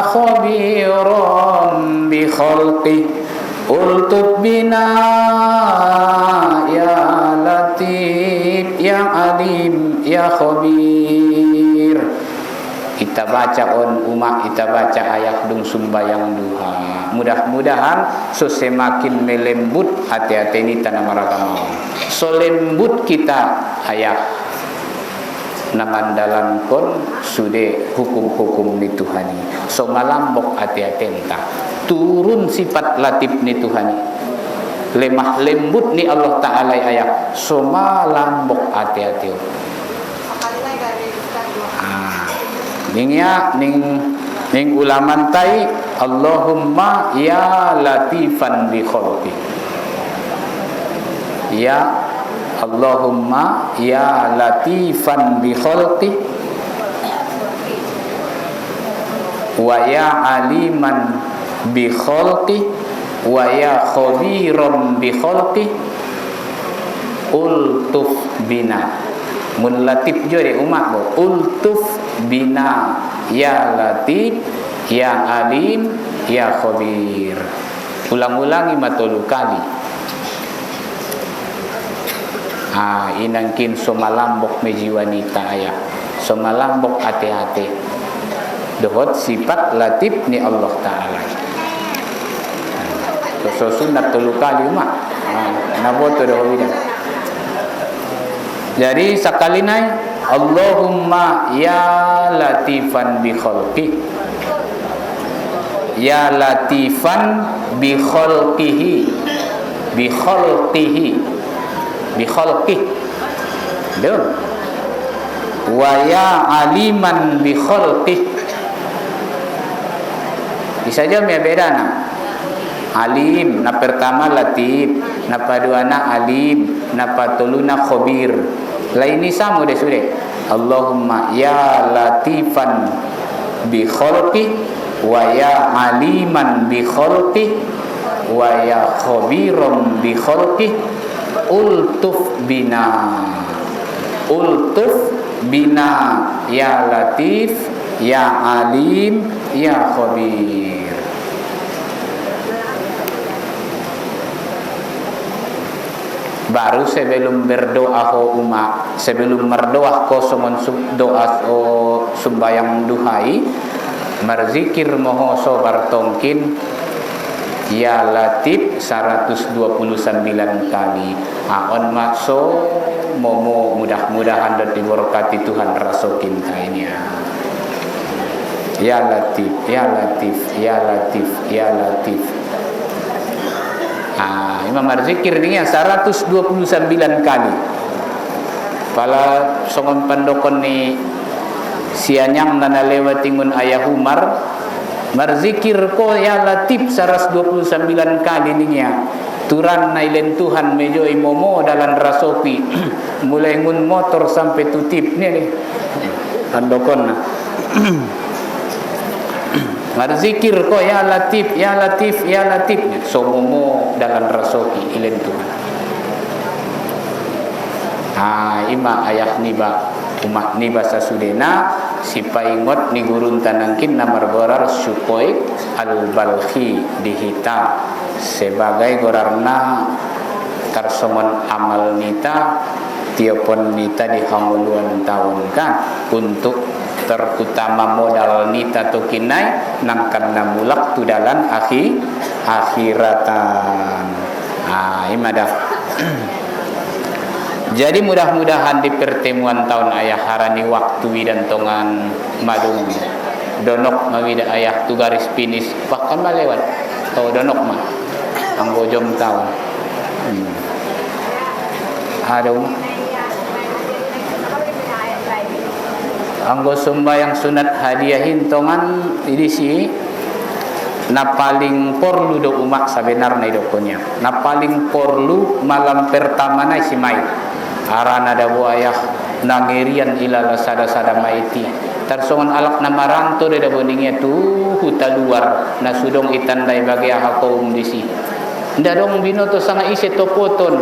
khabiran bi khalqi ultuf bina ya latif ya alim ya khabir. Kita baca umat, kita baca ayat dung sumbayang duha. Mudah-mudahan semakin melembut hati-hati ini tanah maragama. So lembut kita ayat namandalan kon sude hukum-hukum ni Tuhani. So malambok hati-hati entah. Turun sifat latif ni Tuhani. Lemah lembut ni Allah Ta'ala ayat. So malambok hati-hati. Ning ulaman tai Allahumma ya latifan bi khalqi. Ya Allahumma ya latifan bi khalqi wa ya aliman bi khalqi wa ya khabiran bi khalqi ultuf bina. Mun latif jore umat bo ultuf bina ya latif ya alim ya khabir. Ulang-ulangi matolu kali. Inangkin somalambok meji wanita ayah. Somalambok hati-hati. Dohot sifat latif ni Allah Ta'ala. So sunat tolu kali umat. Naboto doh widah. Jadi sekali naik Allahumma ya latifan bi khalqi ya latifan bi khalqihi bi khalqihi bi khalqi betul wa ya aliman bi khalqi bisa aja beda nah. Alim na pertama latif na paduana alim na patuluna khabir laini samo de sude Allahumma ya latifan bi khalqi wa ya aliman bi khalqi wa ya khabiran bi khalqi ultuf bina ya latif ya alim ya khabir. Baru sebelum berdoa ho umat, sebelum berdoa ko somon doa o sumbayang duhai, berzikir moho so bartongkin ya latif 129 kali. On makso momo mudah-mudahan dan diberkati Tuhan rasokin kainnya. Ya latif, ya latif, ya latif, ya latif. Imam berzikir dengan 129 kali. Pala songon pandokon ni sianyang nana lewatingun ayah Umar berzikir ko ya latif 129 kali niya. Turan nailen Tuhan mejo imomo dalam rasopi mulai ngun motor sampai tutip ni pandokon na. Berzikir ko ya latif ya latif ya latif somomo dalam rasoki ilen Tuhan. Ima ayah niba umat niba sasudena si paingot ni gurun tanangkin namar gorar Sukoik al-Balkhi dihita sebagai gorarna tarsomon amal nita tiapon nita di hamuluan tahun kan untuk terutama modal nita tu kinai nangkan namulak tu dalam akhiratan. Imadah. Jadi mudah-mudahan di pertemuan tahun ayah harani waktu dan tongan madung donok mawida ayah tu garis finish bahkan malewat tau donok mah anggojom tahun. Aduh. Anggo sumbayang sunat hadiahin tongan idisi na paling porlu do umak sabenarna idokonya na paling porlu malam pertama na si mai arana da buayah nangerian ilala sada-sada maiti tarsongan alak na maranto de da boningnya tu huta luar na sudong itandai bagi aha kaum disi nda dong binoto sanga ise topoton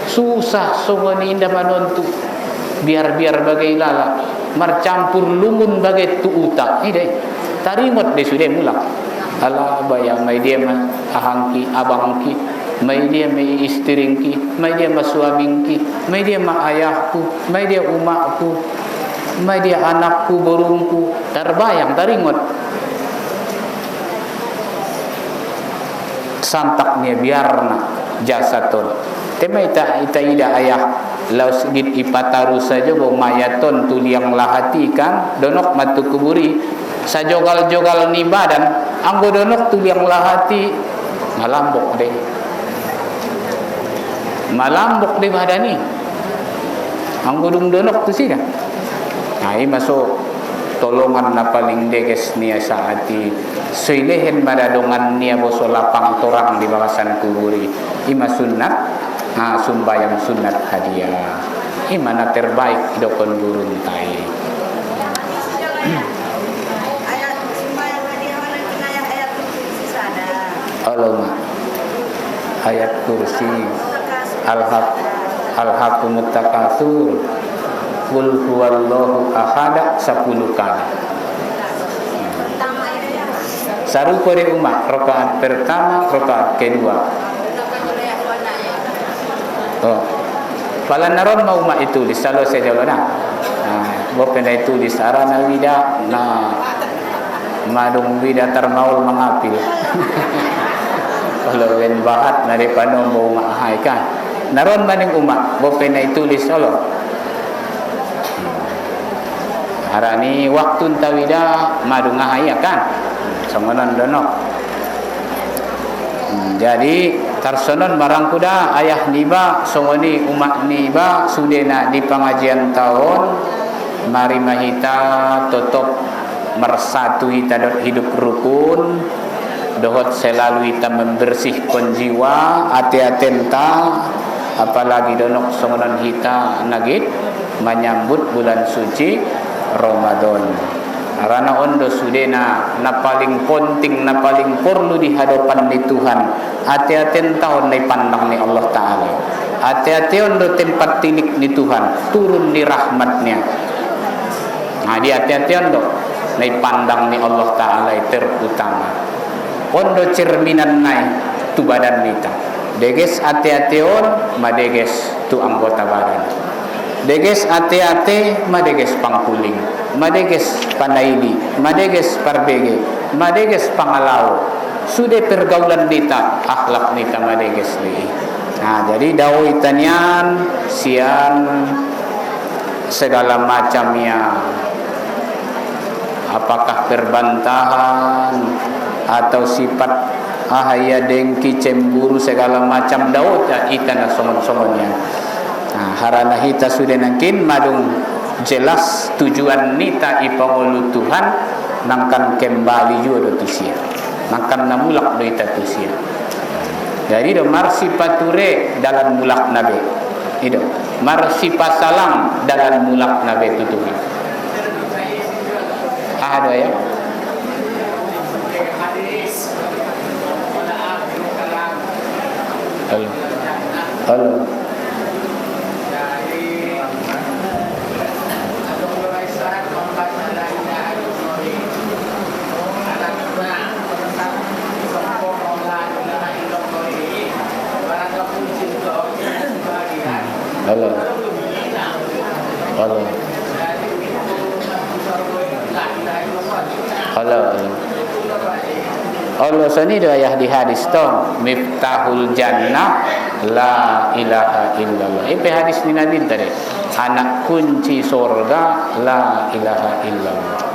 susah songoni inda manontu biar bagai lala, marcampur lumun bagai tu utak. Ini deh, tarimot deh sudah mulak. Ala bayang mai dia mah ahangki, abangki, mai dia mai istiringki, mai dia mah suamingki, mai dia mah ayahku, mai dia umakku, mai dia anakku, burungku. Terbayang tarimot. Santaknya biarna jasaton. Tema ita ida ayah laus git ipataru saja bo mayaton tuliang lahati kan donok matu kuburi sajogal-jogal ni badan anggo donok tuliang lahati malambok deh badani anggo dung donok tu sida. Nah ini masuk tolongan na paling deges nia saati soilehen madadongan nia boso lapang torang di bawasan kuburi ima sunnat. Sumbayang sunat hadiah imana terbaik dokon gurun tai. Ayat sumbayang hadiah mana ayat kursi sada. Allah ayat kursi al-hakumut takatsur qul huwallahu ahad 10 kali. Sarupa di umat rakaat pertama, rakaat kedua. Pala naron mau mak itu di salo saya jalo na. Bo pendai itu di sarana wida na madung wida termaul mangapil. Kalau wen bahat na depano mau mak hai kan. Naron maning umat bo pendai itu di salo. Harani waktu tawida madung ngahaya kan. Songonon donok. Jadi tarsonon marang kuda ayah niba songoni umat niba sudena di pengajian tahun mari mahita totop mersatu kita hidup rukun dohot selalu kita membersihkan jiwa ati-atenta apalagi donok songonon kita nagit menyambut bulan suci Ramadan. Karena ondo sudena na paling penting na paling perlu di hadapan di Tuhan. Hati-hati tahun ni pandang ni Allah Taala. Hati-hati ondo tempat tinik ni Tuhan turun di rahmatnya. Nah di hati-hati ondo ni pandang ni Allah Taala terutama. Ondo cerminan nai tu badan nita. Deges hati-hati on madeges tu anggota badan. Deges hati-hati madeges pangkuling. Madeges panaili, madeges parbege, madeges pangalau. Sudah pergaulan nita, akhlak nita madeges ni. Nah, jadi dawu itanian sian segala macamnya. Apakah perbantahan atau sifat ahaya dengki cemburu segala macam dawu itana somon-somonnya. Nah, harana hita sudah nangkin madung jelas tujuan nita ipangolu Tuhan nangkan kembali juga do tusia nangkan namulak do ita tusia. Jadi do marsi pature dalam mulak nabe itu marsi pasalang dalam mulak nabe itu Tuhan. Ada ya halo halo Allah sani do ayah di hadis to miftahul jannah la ilaha illallah. Ini hadis ni Nabi tadi. Anak kunci surga la ilaha illallah.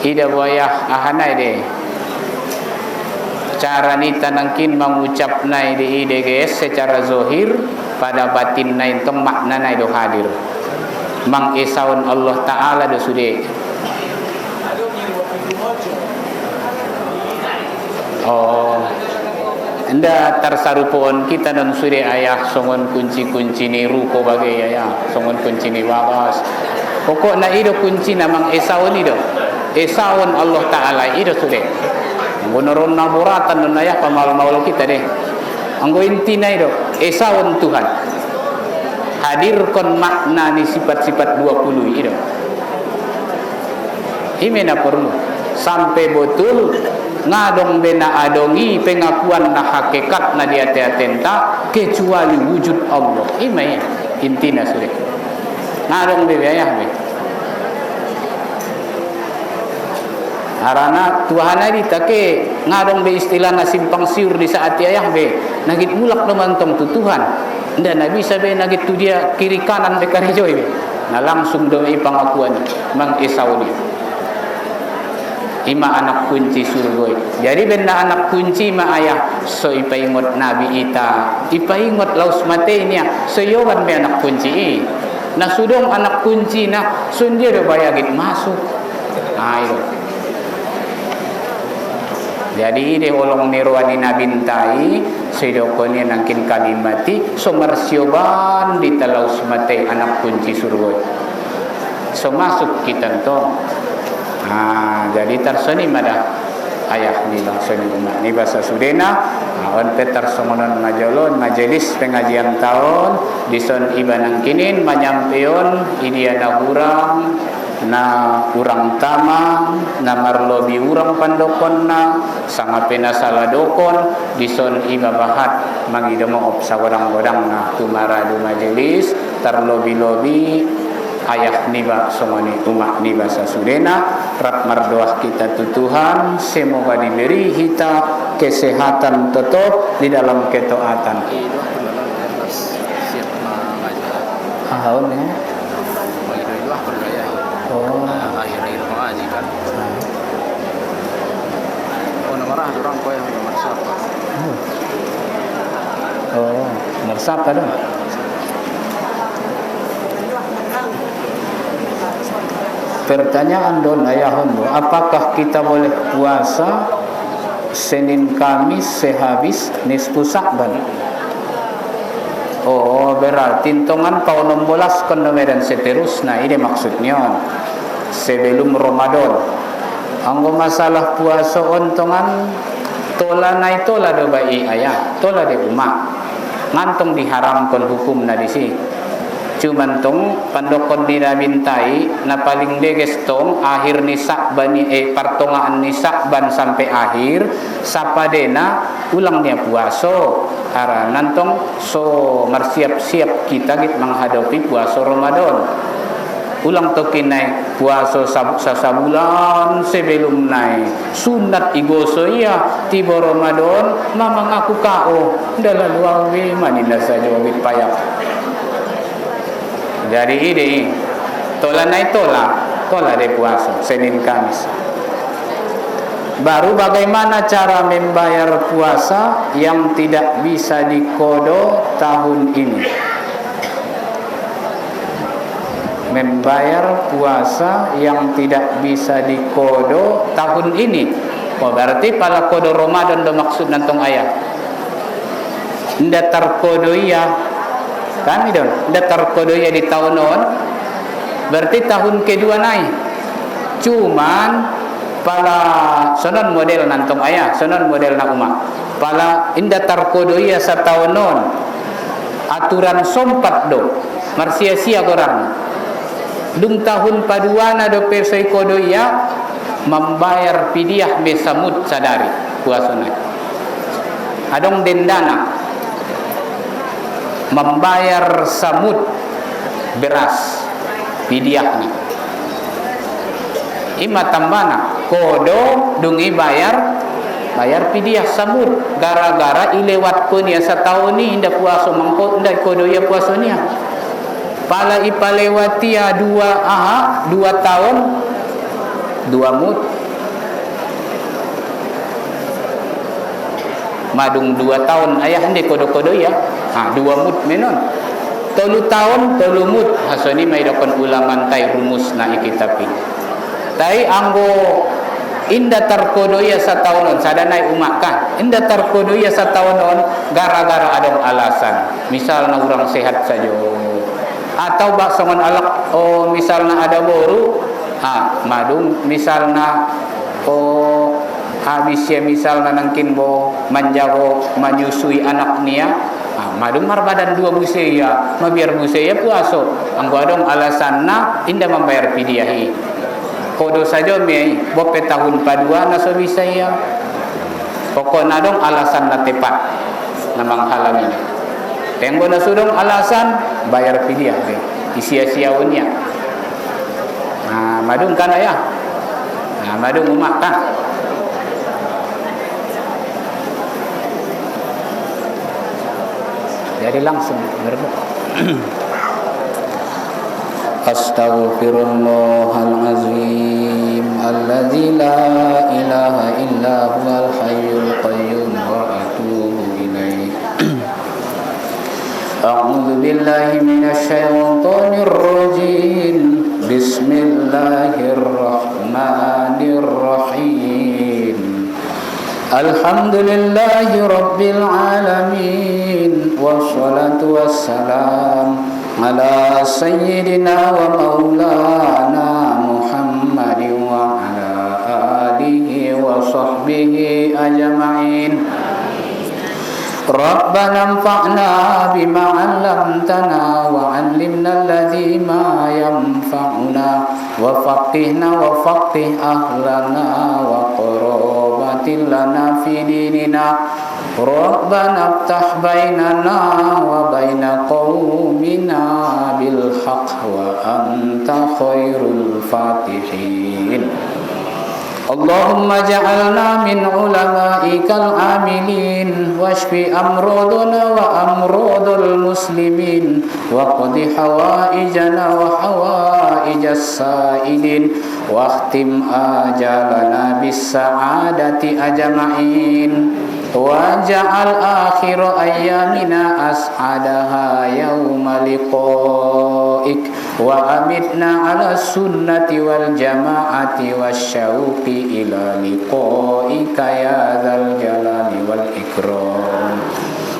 Ida boyah ahanai deh. Cara nita nangkin mengucap nai di IDGS secara zohir pada batin nai tong makna nai do hadir. Mang esaun Allah Taala do sude. Anda tersarupoon kita dan sude ayah songon kunci-kunci ni ruko bagai ayah songon kunci ni babas. Pokok na ido kunci namang esaun ido. Esawan Allah Ta'ala itu sudah menurun naburatan dan ayah pamal-maul kita deh. Anggo intina itu esawan Tuhan. Hadirkan makna ni sifat-sifat 20 itu. Imena perlu sampai betul ngadong bena adongi pengakuan na hakikat na diate-atenta kecuali wujud Allah. Imena intina sudah. Ngadong bebe ayah be. Arana Tuhan di take ngadong be istilah na simpang siur di saat ayah be. Nagit mulak namantong tu Tuhan. Nda na bisa be nagit tu dia kiri kanan be karijoy be. Na langsung do pengakuan mang Esau dia. Ima anak kunci surga. Jadi benda anak kunci ma ayah so ipaingot Nabi ita. Ipaingot laus matenya so yowan be anak kunci. Na sudong anak kunci na sundia do bayagit masuk. Ayo. Jadi ide olong nirwani nabintai sedokone nangkin kalimati so marsioban di talaus mate anak kunci surga. So masuk kita to. Jadi tarsoni mada ayah ni langsung umat ni bahasa Sudena on petar songonon majalon majelis pengajian tahun dison ibanang kinin manyampeon idiana hurang na urang tamang na marlobi urang pandokon na sangapena saladokon dison iba bahat mangidomo op sagodang-godang na tumaradu majelis tarlobi-lobi ayah niba somoni umat niba sasudena rak mardoah kita tu Tuhan semoga diberi kita kesehatan tetap di dalam ketaatan. Akhir-akhir mengaji kan. Oh marah orang kau yang mersap. Oh mersap ada. Pertanyaan don ayahun, apakah kita boleh puasa Senin Kamis sehabis nisfu Sa'ban? Oh berarti tongan kau 16 dan seterusnya ini maksudnya sebelum Ramadan. Anggo masalah puasa ontongan tola nai tola do bai ayah, tola de umat. Ngantong diharamkan hukum na di sini. Cuman tong pandokon dinabintai na paling deges tong akhir ni Sa'ban pertengahan ni Sa'ban sampai akhir sapadena ulang dia puasa aranan tong so marsiap-siap kita git menghadapi puasa Ramadan. Ulang tokin naik puasa sabulan sebelum naik sunat igoso ya tiba Ramadan mamang aku kao dalam wawi manila saja wawit payak. Jadi ide tola naik tola de puasa Senin Kamis. Baru bagaimana cara membayar puasa yang tidak bisa dikodo tahun ini? Membayar puasa yang tidak bisa dikodo tahun ini. Oh berarti pada kodo Ramadan do maksud nantong ayat. Nda tarkodo iya. Kan itu, datar kodoya di tahun non, berarti tahun kedua naik. Cuman pala sonon model nantong ayah, sonon model na umat. Pala indatar kodoya sa tahun non, aturan sompat do, marsia-sia korang. Dung tahun paduana do pesoi kodoya membayar pidiah mesamut sadari puasana. Adong dendana. Membayar samut beras pidiahnya ima tambana kodo dungi bayar pidiah samut gara-gara ilewat kun ya setahun ni inda puasa mangko inda kodo ya puasa ni pala ipalewati ya 2 tahun 2 mut madung 2 tahun ayah ande kodo-kodo ya 2 mut menon 3 tahun 3 mut hasoni may dokon ulaman tay rumus na ikitapi tay anggo inda tarkodo ya sa taonon sadanay umakan inda tarkodo ya sa taonon gara-gara adong alasan misal na urang sehat saja atau bak songon alak misal na ada boru Madung misalna habis ya misalna nangkin bo manjago menyusui anak nia, madung mar badan dua buseya, biar buseya puaso. Anggo adong alasanna indah membayar fidyah. Kodo saja me bope tahun padua na so bisa ya. Pokokna dong alasan na tepat namang halami. Tenggo na sudong alasan bayar fidyah isia-siaunya. Madung kan ya. Madung umak kan. Jadi langsung berdoa. Astaghfirullahalazim alladzi la ilaha illa huwal hayyul qayyum wa atubu ilaih. A'udzu billahi minasy syaithanir rajim. Bismillahirrahmanirrahim. Alhamdulillahi rabbil alamin. Wassalatu wassalam ala sayyidina wa maulana Muhammadin wa ala alihi wa sahbihi ajma'in. Rabbana anfa'na bima 'allamtana wa 'allimna alladhi ma yanfa'una wa faqihna wa faqih ahlana wa qarabatil lana fi dinina. Rabbana aftah bainana wa baina qaumina bil haqq wa anta khairul fatihin. Allahumma ja'alna min ulama'ikal amilin washfi amradana wa amradal muslimin wa qdi hawaijana wa hawaijas sa'ilin wa khtim ajalana bis sa'adati ajma'in wa ja'al akhir ayyamina as'adaha yawma liqa'ik wa amitna ala sunnati wal jama'ati wasyauqi ila liqa'ika ya dzal jalali wal ikram.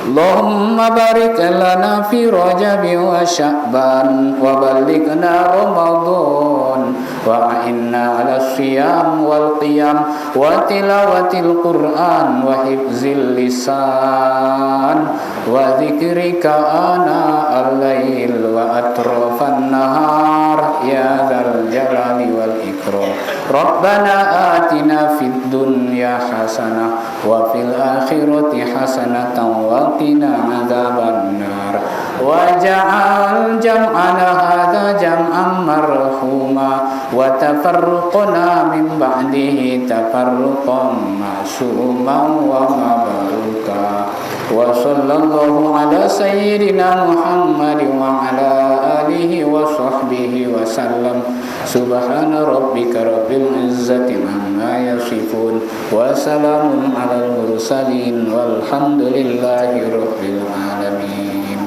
Allahumma barik lana fi Rajab wa Sya'ban wa ballighna Ramadan wa a'inna ala siyam wal qiyam wa tilawatil Qur'an wa hifzil lisan wa dzikrika ana al-lail wa atrafan nahar ya dzal jalali wal ikram. Rabbana atina fid dunya hasanah wa fil akhirati hasanatan wa qina adzabannar wa ja'al jam'ana hadza jam'an marhuma wa tafarruqna min ba'dihi tafarruqan ma'suman wa mabaruka. Wa sallallahu ala sayyidina Muhammad wa ala alihi wa sahbihi wa sallam. Subhana rabbika rabbil izzati amma yasifun wa salamun alal mursalin walhamdulillahi rabbil alamin.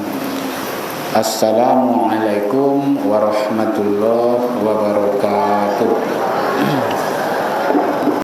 Assalamualaikum warahmatullahi wabarakatuh.